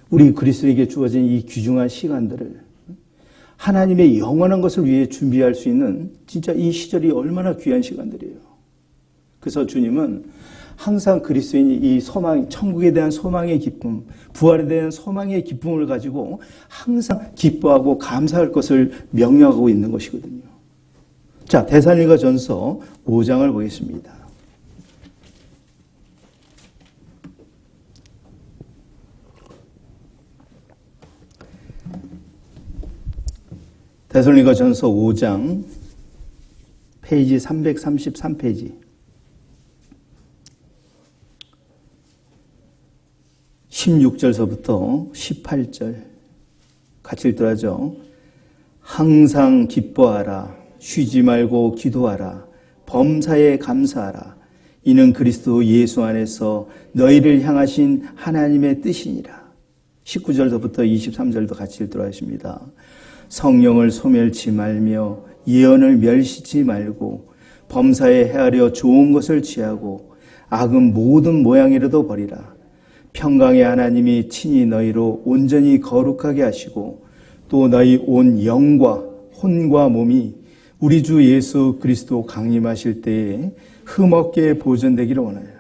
우리 그리스도에게 주어진 이 귀중한 시간들을 하나님의 영원한 것을 위해 준비할 수 있는 진짜 이 시절이 얼마나 귀한 시간들이에요. 그래서 주님은 항상 그리스도인이 이 소망, 천국에 대한 소망의 기쁨, 부활에 대한 소망의 기쁨을 가지고 항상 기뻐하고 감사할 것을 명령하고 있는 것이거든요. 자, 데살로니가전서 5장을 보겠습니다. 데살로니가전서 5장 페이지 333페이지 16절서부터 18절 같이 읽더라죠. 항상 기뻐하라. 쉬지 말고 기도하라. 범사에 감사하라. 이는 그리스도 예수 안에서 너희를 향하신 하나님의 뜻이니라. 19절서부터 23절도 같이 읽도록 하십니다. 성령을 소멸치 말며 예언을 멸시치 말고 범사에 헤아려 좋은 것을 취하고 악은 모든 모양이라도 버리라. 평강의 하나님이 친히 너희로 온전히 거룩하게 하시고 또 너희 온 영과 혼과 몸이 우리 주 예수 그리스도 강림하실 때에 흠없게 보존되기를 원하여.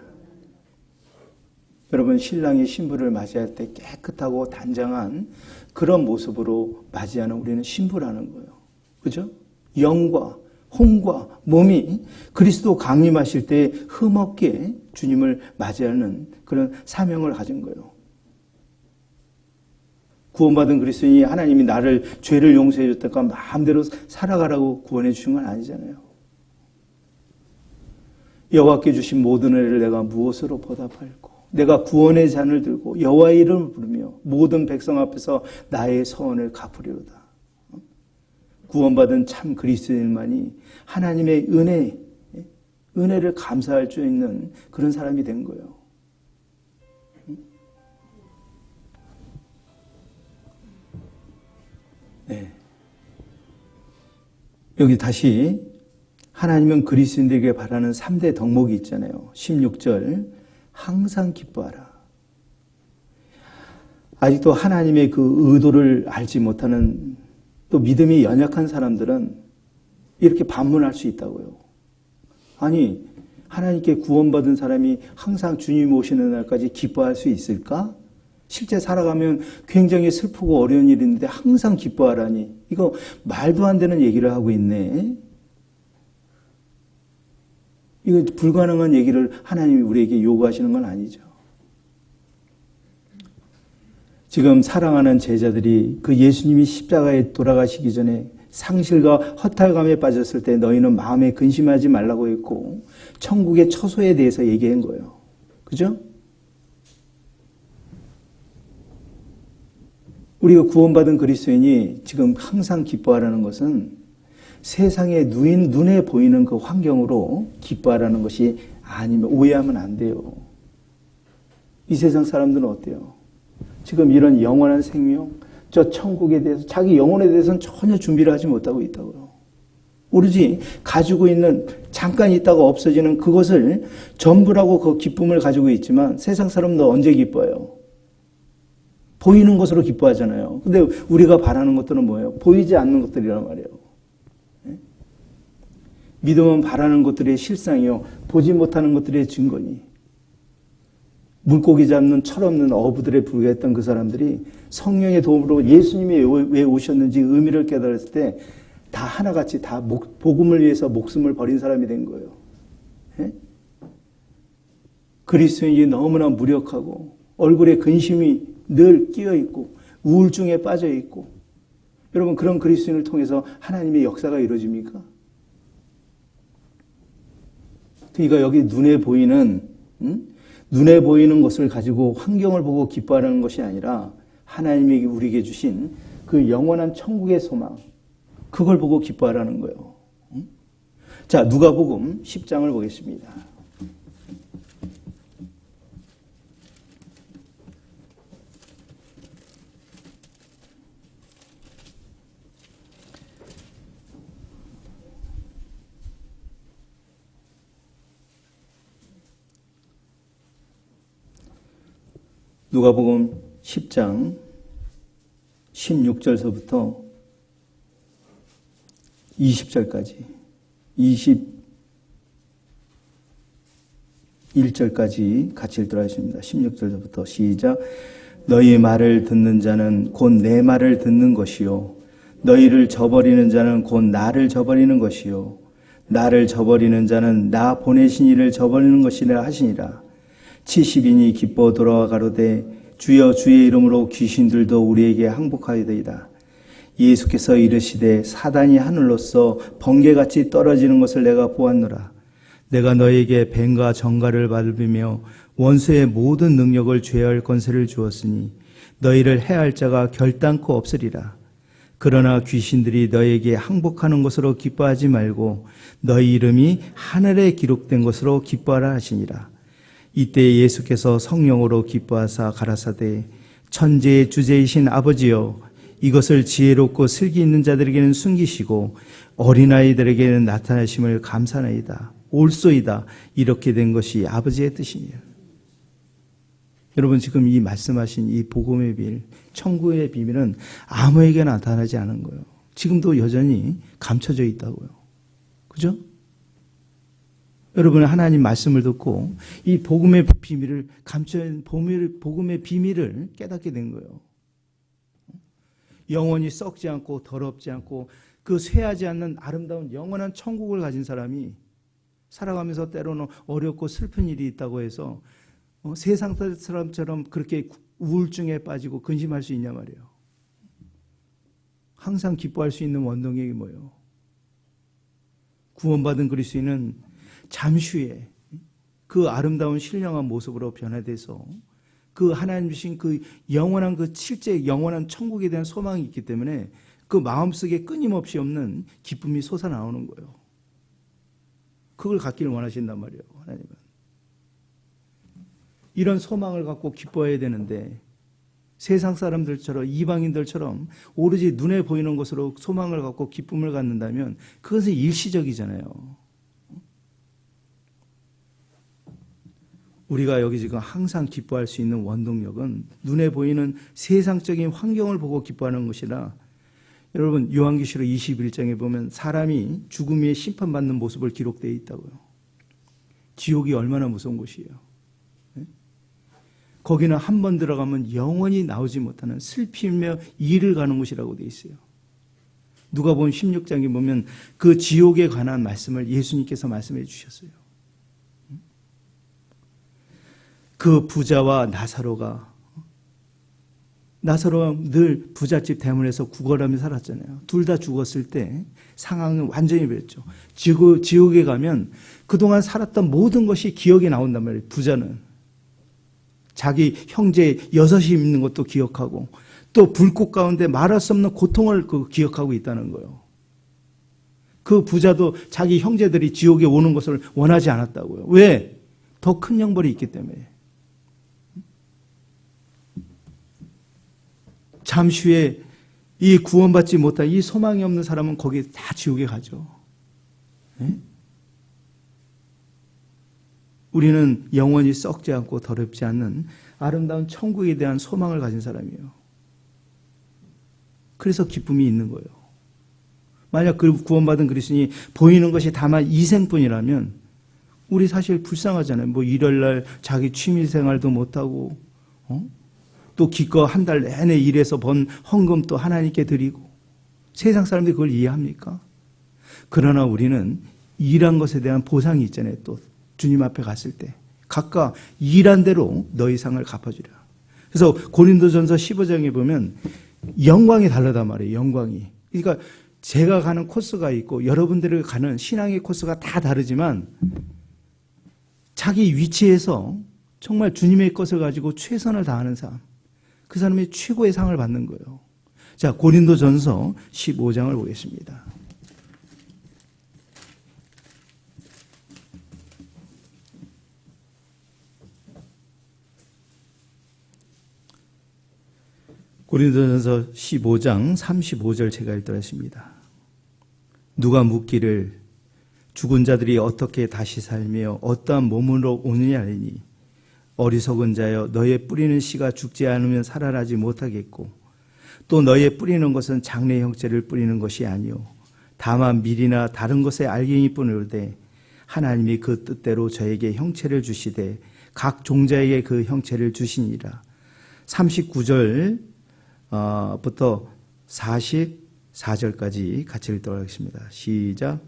여러분, 신랑이 신부를 맞이할 때 깨끗하고 단장한 그런 모습으로 맞이하는 우리는 신부라는 거예요. 그죠? 영과 혼과 몸이 그리스도 강림하실 때 흠없게 주님을 맞이하는 그런 사명을 가진 거예요. 구원받은 그리스도인이 하나님이 나를 죄를 용서해 줬다가 마음대로 살아가라고 구원해 주신 건 아니잖아요. 여호와께 주신 모든 은혜를 내가 무엇으로 보답할꼬? 내가 구원의 잔을 들고 여호와의 이름을 부르며 모든 백성 앞에서 나의 서원을 갚으리로다. 구원받은 참 그리스도인만이 하나님의 은혜를 감사할 수 있는 그런 사람이 된 거예요. 네. 여기 다시 하나님은 그리스도인들에게 바라는 3대 덕목이 있잖아요. 16절 항상 기뻐하라. 아직도 하나님의 그 의도를 알지 못하는 또 믿음이 연약한 사람들은 이렇게 반문할 수 있다고요. 아니, 하나님께 구원받은 사람이 항상 주님 오시는 날까지 기뻐할 수 있을까? 실제 살아가면 굉장히 슬프고 어려운 일인데 항상 기뻐하라니, 이거 말도 안 되는 얘기를 하고 있네. 이거 불가능한 얘기를 하나님이 우리에게 요구하시는 건 아니죠. 지금 사랑하는 제자들이 그 예수님이 십자가에 돌아가시기 전에 상실과 허탈감에 빠졌을 때 너희는 마음에 근심하지 말라고 했고 천국의 처소에 대해서 얘기한 거예요. 그죠? 우리가 구원받은 그리스도인이 지금 항상 기뻐하라는 것은 세상에 눈에 보이는 그 환경으로 기뻐하라는 것이 아니면 오해하면 안 돼요. 이 세상 사람들은 어때요? 지금 이런 영원한 생명, 저 천국에 대해서 자기 영혼에 대해서는 전혀 준비를 하지 못하고 있다고요. 오로지 가지고 있는 잠깐 있다가 없어지는 그것을 전부라고 그 기쁨을 가지고 있지만 세상 사람도 언제 기뻐해요? 보이는 것으로 기뻐하잖아요. 근데 우리가 바라는 것들은 뭐예요? 보이지 않는 것들이란 말이에요. 믿음은 바라는 것들의 실상이요, 보지 못하는 것들의 증거니. 물고기 잡는 철없는 어부들에 불과했던 그 사람들이 성령의 도움으로 예수님이 왜 오셨는지 의미를 깨달았을 때 다 하나같이 다 복음을 위해서 목숨을 버린 사람이 된 거예요. 그리스도인이 너무나 무력하고 얼굴에 근심이 늘 끼어 있고 우울증에 빠져 있고, 여러분 그런 그리스도인을 통해서 하나님의 역사가 이루어집니까? 그러니까 여기 눈에 보이는 것을 가지고 환경을 보고 기뻐하는 것이 아니라 하나님이 우리에게 주신 그 영원한 천국의 소망, 그걸 보고 기뻐하라는 거예요. 자, 누가복음 10장을 보겠습니다. 누가복음 10장 16절서부터 20절까지 21절까지 같이 읽도록 하겠습니다. 16절부터 시작. 너희 말을 듣는 자는 곧 내 말을 듣는 것이요, 너희를 저버리는 자는 곧 나를 저버리는 것이요, 나를 저버리는 자는 나 보내신 이를 저버리는 것이라 하시니라. 70인이 기뻐 돌아와 가로되 주여 주의 이름으로 귀신들도 우리에게 항복하이더이다. 예수께서 이르시되 사단이 하늘로서 번개같이 떨어지는 것을 내가 보았노라. 내가 너에게 뱀과 정갈을 밟으며 원수의 모든 능력을 죄할 권세를 주었으니 너희를 해할 자가 결단코 없으리라. 그러나 귀신들이 너에게 항복하는 것으로 기뻐하지 말고 너희 이름이 하늘에 기록된 것으로 기뻐하라 하시니라. 이때 예수께서 성령으로 기뻐하사 가라사대 천지의 주제이신 아버지여, 이것을 지혜롭고 슬기 있는 자들에게는 숨기시고 어린아이들에게는 나타나심을 감사나이다. 옳소이다. 이렇게 된 것이 아버지의 뜻이니라. 여러분 지금 이 말씀하신 이 복음의 비밀, 천국의 비밀은 아무에게 나타나지 않은 거예요. 지금도 여전히 감춰져 있다고요. 그죠? 여러분 하나님 말씀을 듣고 이 복음의 비밀을 복음의 비밀을 깨닫게 된 거예요. 영원히 썩지 않고 더럽지 않고 그 쇠하지 않는 아름다운 영원한 천국을 가진 사람이 살아가면서 때로는 어렵고 슬픈 일이 있다고 해서 세상 사람처럼 그렇게 우울증에 빠지고 근심할 수 있냐 말이에요. 항상 기뻐할 수 있는 원동력이 뭐예요? 구원받은 그리스도인은 잠시 후에 그 아름다운 신령한 모습으로 변화돼서 그 하나님 주신 그 영원한 그 실제 영원한 천국에 대한 소망이 있기 때문에 그 마음속에 끊임없이 없는 기쁨이 솟아나오는 거예요. 그걸 갖기를 원하신단 말이에요. 하나님은. 이런 소망을 갖고 기뻐해야 되는데 세상 사람들처럼 이방인들처럼 오로지 눈에 보이는 것으로 소망을 갖고 기쁨을 갖는다면 그것은 일시적이잖아요. 우리가 여기 지금 항상 기뻐할 수 있는 원동력은 눈에 보이는 세상적인 환경을 보고 기뻐하는 것이라, 여러분 요한계시록 21장에 보면 사람이 죽음 위에 심판받는 모습을 기록되어 있다고요. 지옥이 얼마나 무서운 곳이에요. 거기는 한 번 들어가면 영원히 나오지 못하는 슬피며 이를 가는 곳이라고 되어 있어요. 누가복음 16장에 보면 그 지옥에 관한 말씀을 예수님께서 말씀해 주셨어요. 그 부자와 나사로가 나사로가 늘 부잣집 대문에서 구걸하며 살았잖아요. 둘 다 죽었을 때 상황은 완전히 변했죠. 지옥에 가면 그동안 살았던 모든 것이 기억에 나온단 말이에요. 부자는 자기 형제 6이 있는 것도 기억하고 또 불꽃 가운데 말할 수 없는 고통을 기억하고 있다는 거예요. 그 부자도 자기 형제들이 지옥에 오는 것을 원하지 않았다고요. 왜? 더 큰 형벌이 있기 때문에. 잠시 후에 이 구원받지 못한 이 소망이 없는 사람은 거기 다 지옥에 가죠. 네? 우리는 영원히 썩지 않고 더럽지 않는 아름다운 천국에 대한 소망을 가진 사람이에요. 그래서 기쁨이 있는 거예요. 만약 그 구원받은 그리스도인이 보이는 것이 다만 이생뿐이라면 우리 사실 불쌍하잖아요. 뭐 일요일날 자기 취미생활도 못하고 또 기껏 한 달 내내 일해서 번 헌금 또 하나님께 드리고 세상 사람들이 그걸 이해합니까? 그러나 우리는 일한 것에 대한 보상이 있잖아요. 또 주님 앞에 갔을 때 각각 일한 대로 너희 상을 갚아주라. 그래서 고린도전서 15장에 보면 영광이 다르단 말이에요. 영광이. 그러니까 제가 가는 코스가 있고 여러분들이 가는 신앙의 코스가 다 다르지만 자기 위치에서 정말 주님의 것을 가지고 최선을 다하는 사람, 그 사람이 최고의 상을 받는 거예요. 자, 고린도전서 15장을 보겠습니다. 고린도전서 15장 35절 제가 읽도록 하겠습니다. 누가 묻기를 죽은 자들이 어떻게 다시 살며 어떠한 몸으로 오느냐 하니 어리석은 자여 너의 뿌리는 씨가 죽지 않으면 살아나지 못하겠고 또 너의 뿌리는 것은 장래 형체를 뿌리는 것이 아니요 다만 밀이나 다른 것의 알갱이 뿐이로되 하나님이 그 뜻대로 저에게 형체를 주시되 각 종자에게 그 형체를 주시니라. 39절 부터 44절까지 같이 읽도록 하겠습니다. 시작.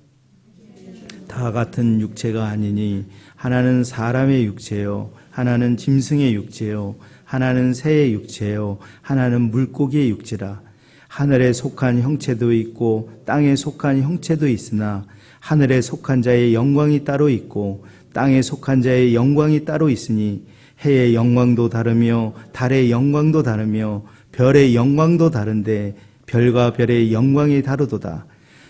다 같은 육체가 아니니 하나는 사람의 육체요 하나는 짐승의 육체요 하나는 새의 육체요 하나는 물고기의 육체라. 하늘에 속한 형체도 있고 땅에 속한 형체도 있으나 하늘에 속한 자의 영광이 따로 있고 땅에 속한 자의 영광이 따로 있으니 해의 영광도 다르며 달의 영광도 다르며 별의 영광도 다른데 별과 별의 영광이 다르도다.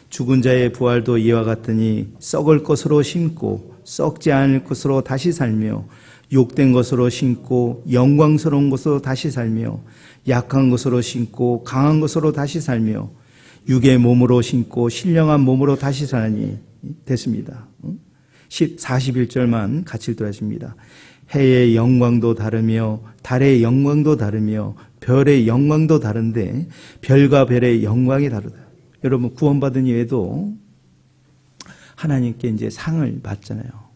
죽은 자의 부활도 이와 같으니 썩을 것으로 심고 썩지 않을 것으로 다시 살며 욕된 것으로 심고 영광스러운 것으로 다시 살며 약한 것으로 심고 강한 것으로 다시 살며 육의 몸으로 심고 신령한 몸으로 다시 사니 됐습니다. 41절만 같이 읽도록 하십니다. 해의 영광도 다르며 달의 영광도 다르며 별의 영광도 다른데 별과 별의 영광이 다르다. 여러분 구원받은 이후에도 하나님께 이제 상을 받잖아요.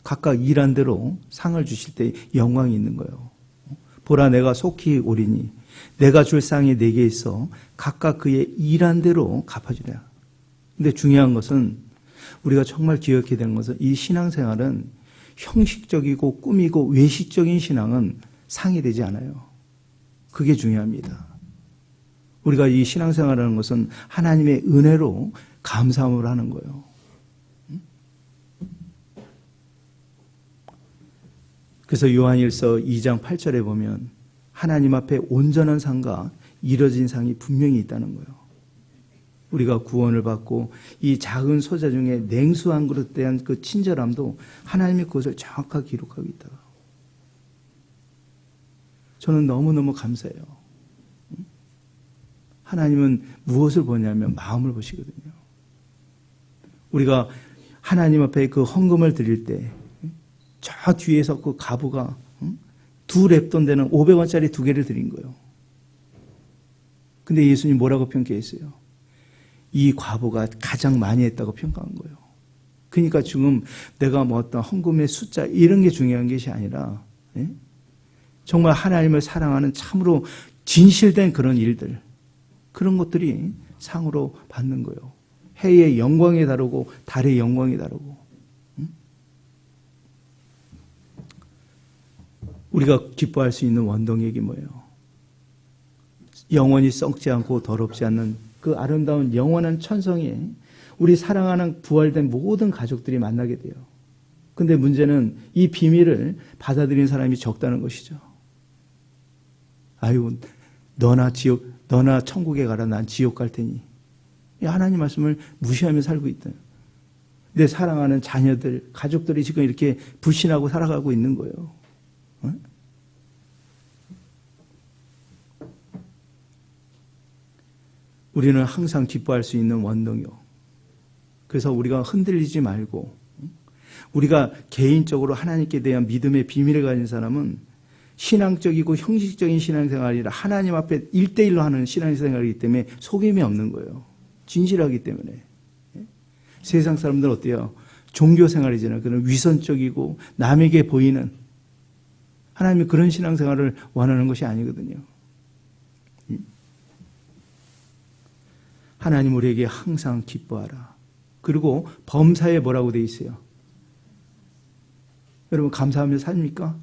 각각 일한 대로 상을 주실 때 영광이 있는 거예요. 보라 내가 속히 오리니 내가 줄 상이 내게 있어 각각 그의 일한 대로 갚아주랴. 근데 중요한 것은 우리가 정말 기억해야 되는 것은 이 신앙생활은 형식적이고 꾸미고 외식적인 신앙은 상이 되지 않아요. 그게 중요합니다. 우리가 이 신앙생활하는 것은 하나님의 은혜로 감사함을 하는 거예요. 그래서 요한일서 2장 8절에 보면 하나님 앞에 온전한 상과 이뤄진 상이 분명히 있다는 거예요. 우리가 구원을 받고 이 작은 소자 중에 냉수 한 그릇에 대한 그 친절함도 하나님이 그것을 정확하게 기록하고 있다. 저는 너무너무 감사해요. 하나님은 무엇을 보냐면 마음을 보시거든요. 우리가 하나님 앞에 그 헌금을 드릴 때 저 뒤에서 그 가부가 두 렙돈 되는 500원짜리 2개를 드린 거예요. 근데 예수님 뭐라고 평가했어요? 이 과부가 가장 많이 했다고 평가한 거예요. 그러니까 지금 내가 뭐 어떤 헌금의 숫자 이런 게 중요한 것이 아니라 정말 하나님을 사랑하는 참으로 진실된 그런 일들, 그런 것들이 상으로 받는 거예요. 해의 영광이 다르고 달의 영광이 다르고. 우리가 기뻐할 수 있는 원동력이 뭐예요? 영원히 썩지 않고 더럽지 않는 그 아름다운 영원한 천성에 우리 사랑하는 부활된 모든 가족들이 만나게 돼요. 근데 문제는 이 비밀을 받아들인 사람이 적다는 것이죠. 아유, 너나 천국에 가라. 난 지옥 갈 테니. 하나님 말씀을 무시하며 살고 있다. 내 사랑하는 자녀들, 가족들이 지금 이렇게 불신하고 살아가고 있는 거예요. 어? 우리는 항상 기뻐할 수 있는 원동력. 그래서 우리가 흔들리지 말고, 우리가 개인적으로 하나님께 대한 믿음의 비밀을 가진 사람은 신앙적이고 형식적인 신앙생활이 아니라 하나님 앞에 1대1로 하는 신앙생활이기 때문에 속임이 없는 거예요. 진실하기 때문에. 세상 사람들은 어때요? 종교생활이잖아요. 그런 위선적이고 남에게 보이는, 하나님이 그런 신앙생활을 원하는 것이 아니거든요. 하나님 우리에게 항상 기뻐하라. 그리고 범사에 뭐라고 돼 있어요? 여러분 감사하며 삽니까?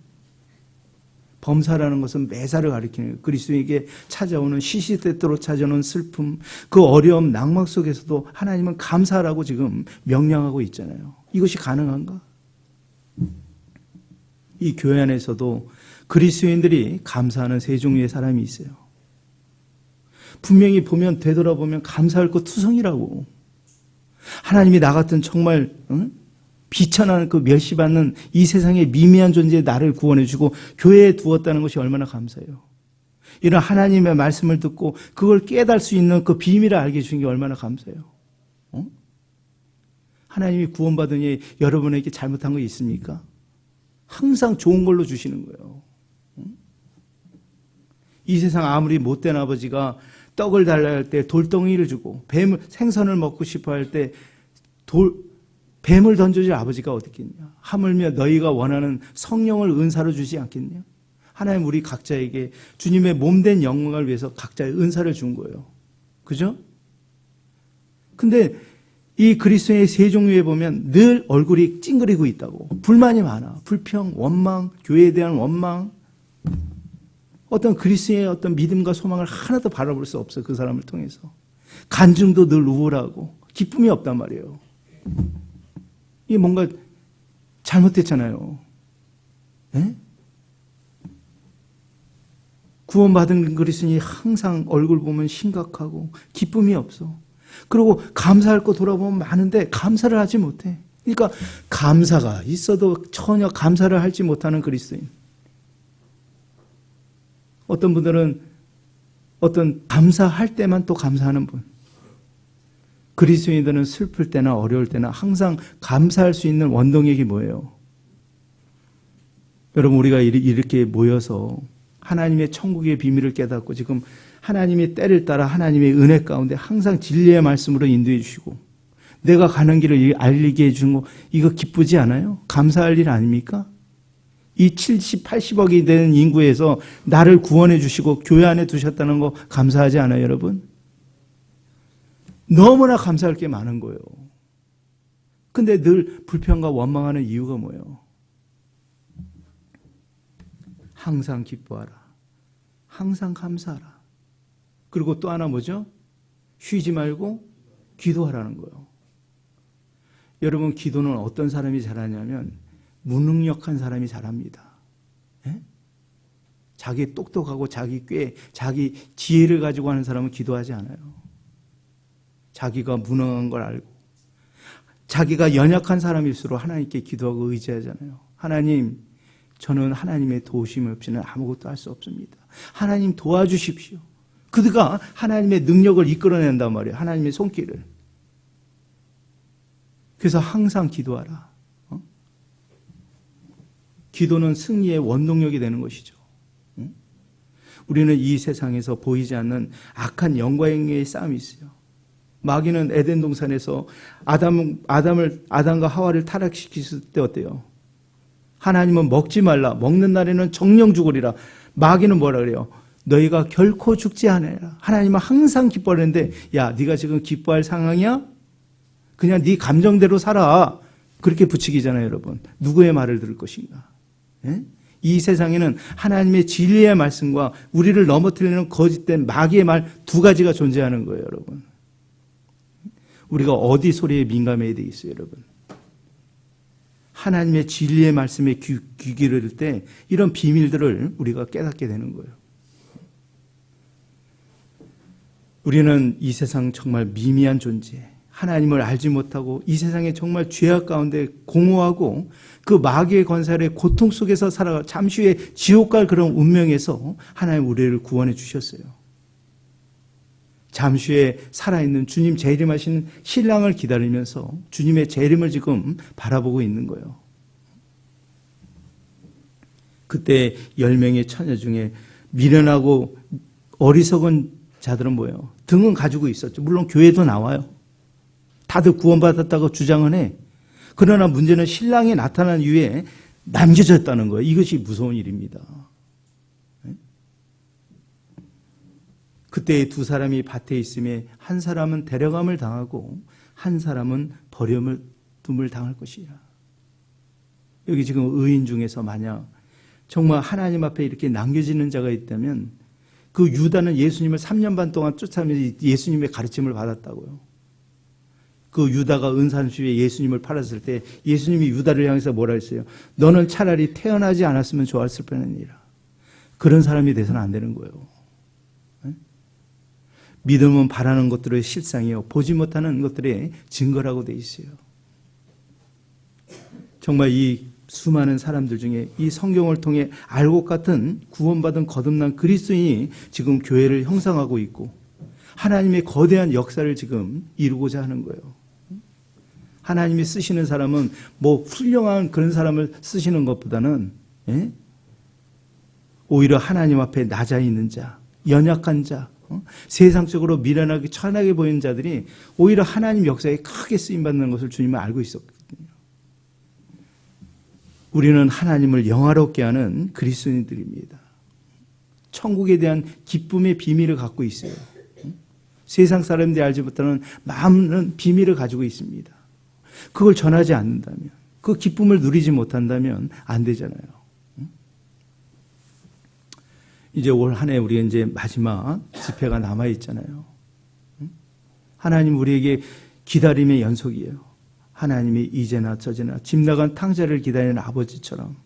범사라는 것은 매사를 가리키는 거예요. 그리스도에게 찾아오는 시시때때로 찾아오는 슬픔, 그 어려움, 낭망 속에서도 하나님은 감사하라고 지금 명령하고 있잖아요. 이것이 가능한가? 이 교회 안에서도 그리스도인들이 감사하는 세 종류의 사람이 있어요. 분명히 보면, 되돌아보면 감사할 것 투성이라고. 하나님이 나 같은 정말 비천한 그 멸시받는 이 세상의 미미한 존재에 나를 구원해 주고 교회에 두었다는 것이 얼마나 감사해요. 이런 하나님의 말씀을 듣고 그걸 깨달을 수 있는 그 비밀을 알게 해주신 게 얼마나 감사해요. 하나님이 구원받으니 여러분에게 잘못한 거 있습니까? 항상 좋은 걸로 주시는 거예요. 이 세상 아무리 못된 아버지가 떡을 달라 할 때 돌덩이를 주고 생선을 먹고 싶어 할 때 뱀을 던져줄 아버지가 어디 있겠냐. 하물며 너희가 원하는 성령을 은사로 주지 않겠냐. 하나님 우리 각자에게 주님의 몸된 영광을 위해서 각자의 은사를 준 거예요. 그죠? 근데 이 그리스도의 세 종류에 보면 늘 얼굴이 찡그리고 있다고. 불만이 많아. 불평, 원망, 교회에 대한 원망. 어떤 그리스도의 어떤 믿음과 소망을 하나도 바라볼 수 없어. 그 사람을 통해서. 간증도 늘 우울하고 기쁨이 없단 말이에요. 이게 뭔가 잘못됐잖아요. 네? 구원받은 그리스도인이 항상 얼굴 보면 심각하고 기쁨이 없어. 그리고 감사할 거 돌아보면 많은데 감사를 하지 못해. 그러니까 감사가 있어도 전혀 감사를 하지 못하는 그리스도인. 어떤 분들은 어떤 감사할 때만 또 감사하는 분. 그리스도인들은 슬플 때나 어려울 때나 항상 감사할 수 있는 원동력이 뭐예요? 여러분 우리가 이렇게 모여서 하나님의 천국의 비밀을 깨닫고 지금 하나님의 때를 따라 하나님의 은혜 가운데 항상 진리의 말씀으로 인도해 주시고 내가 가는 길을 알리게 해주는 거 이거 기쁘지 않아요? 감사할 일 아닙니까? 이 70, 80억이 되는 인구에서 나를 구원해 주시고 교회 안에 두셨다는 거 감사하지 않아요, 여러분? 너무나 감사할 게 많은 거예요. 근데 늘 불평과 원망하는 이유가 뭐예요? 항상 기뻐하라. 항상 감사하라. 그리고 또 하나 뭐죠? 쉬지 말고 기도하라는 거예요. 여러분 기도는 어떤 사람이 잘하냐면 무능력한 사람이 잘합니다. 예? 자기 똑똑하고 자기 자기 지혜를 가지고 하는 사람은 기도하지 않아요. 자기가 무능한 걸 알고 자기가 연약한 사람일수록 하나님께 기도하고 의지하잖아요. 하나님, 저는 하나님의 도우심 없이는 아무것도 할 수 없습니다. 하나님 도와주십시오. 그가 하나님의 능력을 이끌어낸단 말이에요. 하나님의 손길을. 그래서 항상 기도하라. 기도는 승리의 원동력이 되는 것이죠. 우리는 이 세상에서 보이지 않는 악한 영과의 싸움이 있어요. 마귀는 에덴 동산에서 아담과 하와를 타락시켰을 때 어때요? 하나님은 먹지 말라. 먹는 날에는 정령 죽으리라. 마귀는 뭐라 그래요? 너희가 결코 죽지 않으라. 하나님은 항상 기뻐하는데 야, 네가 지금 기뻐할 상황이야? 그냥 네 감정대로 살아. 그렇게 부추기잖아요, 여러분. 누구의 말을 들을 것인가? 예? 이 세상에는 하나님의 진리의 말씀과 우리를 넘어뜨리는 거짓된 마귀의 말 두 가지가 존재하는 거예요, 여러분. 우리가 어디 소리에 민감해야 되겠어요, 여러분? 하나님의 진리의 말씀에 귀 기울일 때 이런 비밀들을 우리가 깨닫게 되는 거예요. 우리는 이 세상 정말 미미한 존재, 하나님을 알지 못하고 이 세상에 정말 죄악 가운데 공허하고 그 마귀의 권세의 고통 속에서 살아가 잠시 후에 지옥 갈 그런 운명에서 하나님 우리를 구원해 주셨어요. 잠시 후에 살아있는 주님 재림하신 신랑을 기다리면서 주님의 재림을 지금 바라보고 있는 거예요. 그때 10명의 처녀 중에 미련하고 어리석은 자들은 뭐예요? 등은 가지고 있었죠. 물론 교회도 나와요. 다들 구원받았다고 주장은 해. 그러나 문제는 신랑이 나타난 이후에 남겨졌다는 거예요. 이것이 무서운 일입니다. 그때 두 사람이 밭에 있음에 한 사람은 데려감을 당하고 한 사람은 버림을 당할 것이라. 여기 지금 의인 중에서 만약 정말 하나님 앞에 이렇게 남겨지는 자가 있다면 그 유다는 예수님을 3년 반 동안 쫓아가면서 예수님의 가르침을 받았다고요. 그 유다가 은산수에 예수님을 팔았을 때 예수님이 유다를 향해서 뭐라 했어요? 너는 차라리 태어나지 않았으면 좋았을 뻔했니라. 그런 사람이 돼서는 안 되는 거예요. 믿음은 바라는 것들의 실상이요, 보지 못하는 것들의 증거라고 돼 있어요. 정말 이 수많은 사람들 중에 이 성경을 통해 알곡 같은 구원받은 거듭난 그리스도인이 지금 교회를 형성하고 있고 하나님의 거대한 역사를 지금 이루고자 하는 거예요. 하나님이 쓰시는 사람은 뭐 훌륭한 그런 사람을 쓰시는 것보다는 오히려 하나님 앞에 낮아 있는 자, 연약한 자, 세상적으로 미련하게 천하게 보이는 자들이 오히려 하나님 역사에 크게 쓰임받는 것을 주님은 알고 있었거든요. 우리는 하나님을 영화롭게 하는 그리스도인들입니다. 천국에 대한 기쁨의 비밀을 갖고 있어요. 세상 사람들이 알지 못하는 많은 비밀을 가지고 있습니다. 그걸 전하지 않는다면, 그 기쁨을 누리지 못한다면 안 되잖아요. 이제 올 한 해 우리가 이제 마지막 집회가 남아 있잖아요. 하나님 우리에게 기다림의 연속이에요. 하나님이 이제나 저제나 집 나간 탕자를 기다리는 아버지처럼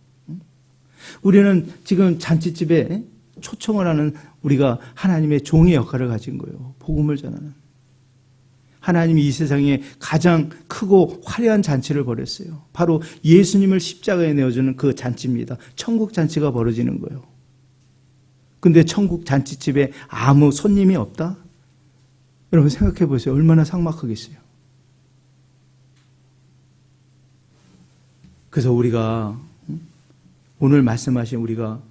우리는 지금 잔치집에 초청을 하는 우리가 하나님의 종의 역할을 가진 거예요. 복음을 전하는. 하나님이 이 세상에 가장 크고 화려한 잔치를 벌였어요. 바로 예수님을 십자가에 내어주는 그 잔치입니다. 천국 잔치가 벌어지는 거예요. 근데 천국 잔치집에 아무 손님이 없다? 여러분 생각해 보세요. 얼마나 삭막하겠어요. 그래서 우리가 오늘 말씀하신 우리가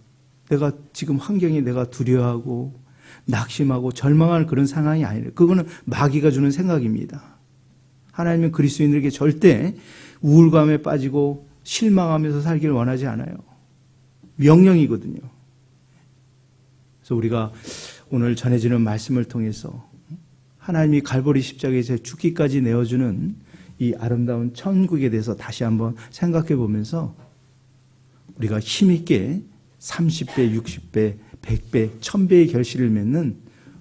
내가 지금 환경에 내가 두려워하고 낙심하고 절망할 그런 상황이 아니에요. 그거는 마귀가 주는 생각입니다. 하나님은 그리스도인들에게 절대 우울감에 빠지고 실망하면서 살기를 원하지 않아요. 명령이거든요. 그래서 우리가 오늘 전해지는 말씀을 통해서 하나님이 갈보리 십자가에서 죽기까지 내어주는 이 아름다운 천국에 대해서 다시 한번 생각해 보면서 우리가 힘있게 30배, 60배, 100배, 1000배의 결실을 맺는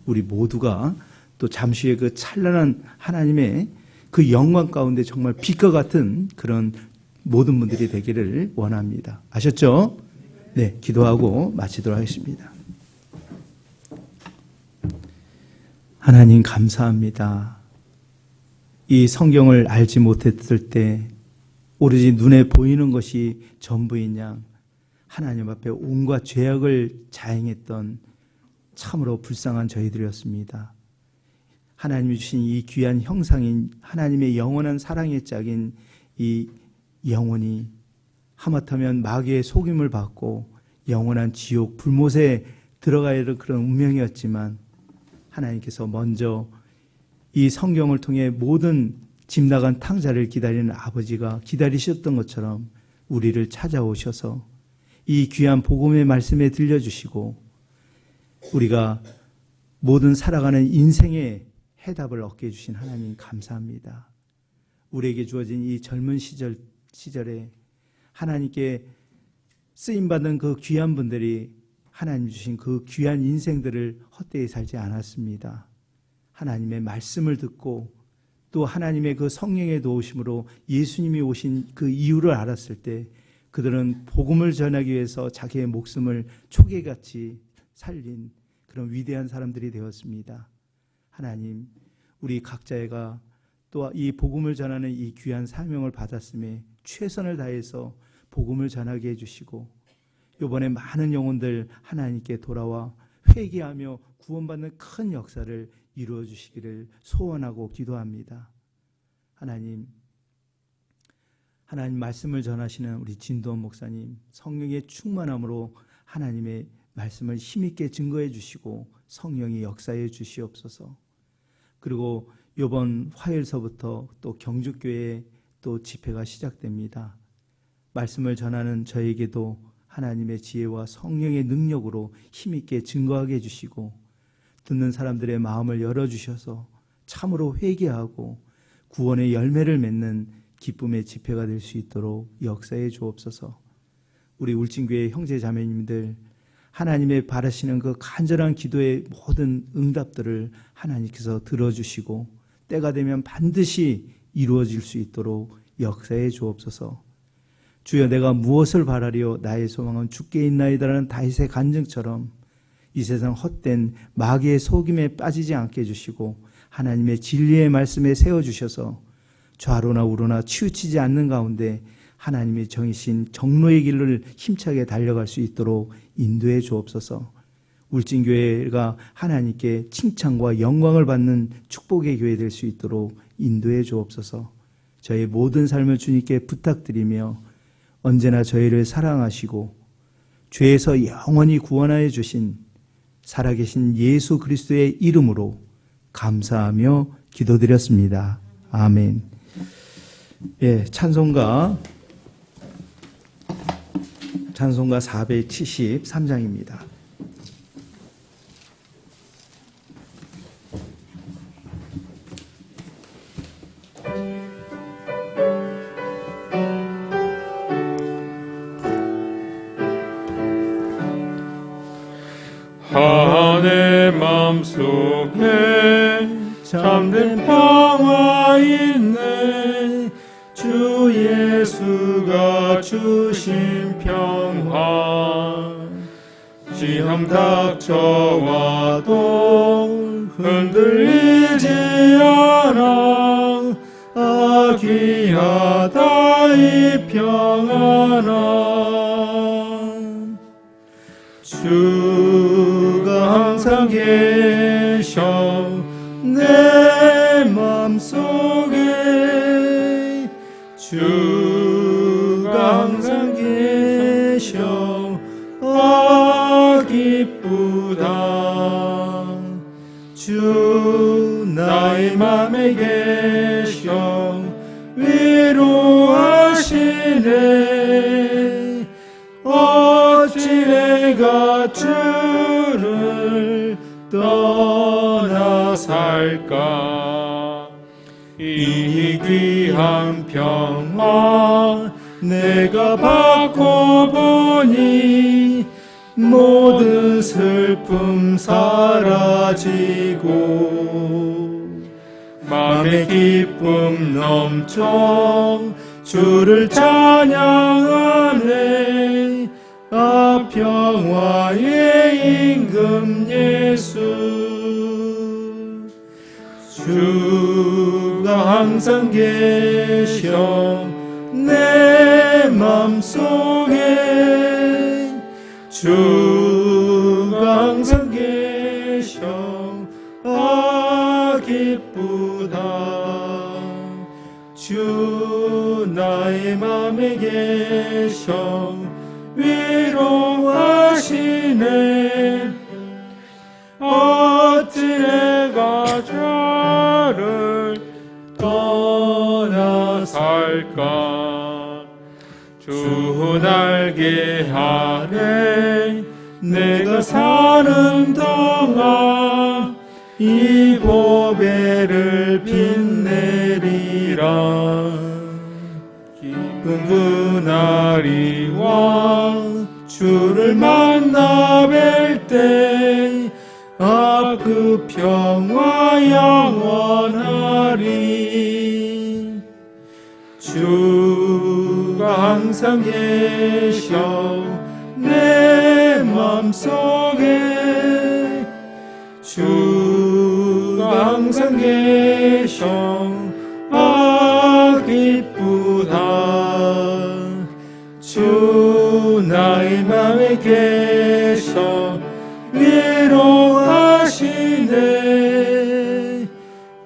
우리 모두가 또 잠시 후에 그 찬란한 하나님의 그 영광 가운데 정말 빛과 같은 그런 모든 분들이 되기를 원합니다. 아셨죠? 네, 기도하고 마치도록 하겠습니다. 하나님 감사합니다. 이 성경을 알지 못했을 때 오로지 눈에 보이는 것이 전부인 양 하나님 앞에 온갖 죄악을 자행했던 참으로 불쌍한 저희들이었습니다. 하나님이 주신 이 귀한 형상인 하나님의 영원한 사랑의 짝인 이 영혼이 하마터면 마귀의 속임을 받고 영원한 지옥 불못에 들어가야 할 그런 운명이었지만 하나님께서 먼저 이 성경을 통해 모든 집 나간 탕자를 기다리는 아버지가 기다리셨던 것처럼 우리를 찾아오셔서 이 귀한 복음의 말씀에 들려주시고 우리가 모든 살아가는 인생의 해답을 얻게 해주신 하나님 감사합니다. 우리에게 주어진 이 젊은 시절에 하나님께 쓰임받은 그 귀한 분들이 하나님 주신 그 귀한 인생들을 헛되이 살지 않았습니다. 하나님의 말씀을 듣고 또 하나님의 그 성령의 도우심으로 예수님이 오신 그 이유를 알았을 때 그들은 복음을 전하기 위해서 자기의 목숨을 초계같이 살린 그런 위대한 사람들이 되었습니다. 하나님, 우리 각자가 또 이 복음을 전하는 이 귀한 사명을 받았음에 최선을 다해서 복음을 전하게 해주시고 이번에 많은 영혼들 하나님께 돌아와 회개하며 구원받는 큰 역사를 이루어 주시기를 소원하고 기도합니다. 하나님 말씀을 전하시는 우리 진도원 목사님, 성령의 충만함으로 하나님의 말씀을 힘있게 증거해 주시고 성령이 역사해 주시옵소서. 그리고 이번 화요일서부터 또 경주교회에 또 집회가 시작됩니다. 말씀을 전하는 저에게도 하나님의 지혜와 성령의 능력으로 힘있게 증거하게 해주시고 듣는 사람들의 마음을 열어주셔서 참으로 회개하고 구원의 열매를 맺는 기쁨의 집회가 될 수 있도록 역사해 주옵소서. 우리 울진교회 형제 자매님들 하나님의 바라시는 그 간절한 기도의 모든 응답들을 하나님께서 들어주시고 때가 되면 반드시 이루어질 수 있도록 역사해 주옵소서. 주여, 내가 무엇을 바라리요 나의 소망은 주께 있나이다라는 다윗의 간증처럼 이 세상 헛된 마귀의 속임에 빠지지 않게 해주시고 하나님의 진리의 말씀에 세워주셔서 좌로나 우로나 치우치지 않는 가운데 하나님의 정이신 정로의 길을 힘차게 달려갈 수 있도록 인도해 주옵소서. 울진교회가 하나님께 칭찬과 영광을 받는 축복의 교회 될 수 있도록 인도해 주옵소서. 저의 모든 삶을 주님께 부탁드리며 언제나 저희를 사랑하시고 죄에서 영원히 구원하여 주신 살아계신 예수 그리스도의 이름으로 감사하며 기도드렸습니다. 아멘. 예, 찬송가 473장입니다. 내 맘속에 참된 평화 있네. 주 예수가 주신 평화. 시험 닥쳐와도 흔들리지 않아. 귀하다 이 평안함. 주가 항상 계셔 내 맘속에. 주가 항상 계셔 기쁘다. 주 나의 맘에 계셔 위로하시네. 어찌 내가 주를 떠나 살까. 이 귀한 평화 내가 받고 보니 모든 슬픔 사라지고 맘의 기쁨 넘쳐 주를 찬양하네. 평화의 임금 예수. 주가 항상 계셔 내 맘속에. 주가 항상 계셔 기쁘다. 주 나의 맘에 계셔 위로하시네. 어찌 내가 저를 떠나 살까. 주 날개 아래 내가 사는 동안 이 보배를 빛내리라. 기쁜 그날이 와 주를 만나 뵐 때 그 평화 영원하리. 주가 항상 계셔 내 맘속에. 주가 항상 계셔 기쁘다. 주 나의 맘에 계셔 위로하시네.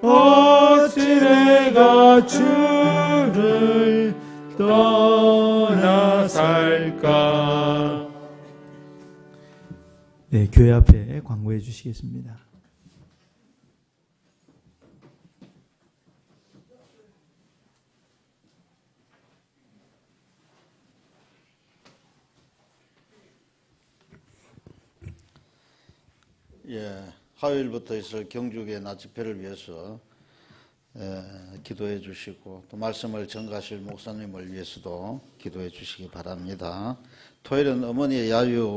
어찌 내가 주를 떠나 살까. 네, 교회 앞에 광고해 주시겠습니다. 예, 화요일부터 있을 경주교회 낮 집회를 위해서 기도해 주시고 또 말씀을 전가하실 목사님을 위해서도 기도해 주시기 바랍니다. 토요일은 어머니의 야유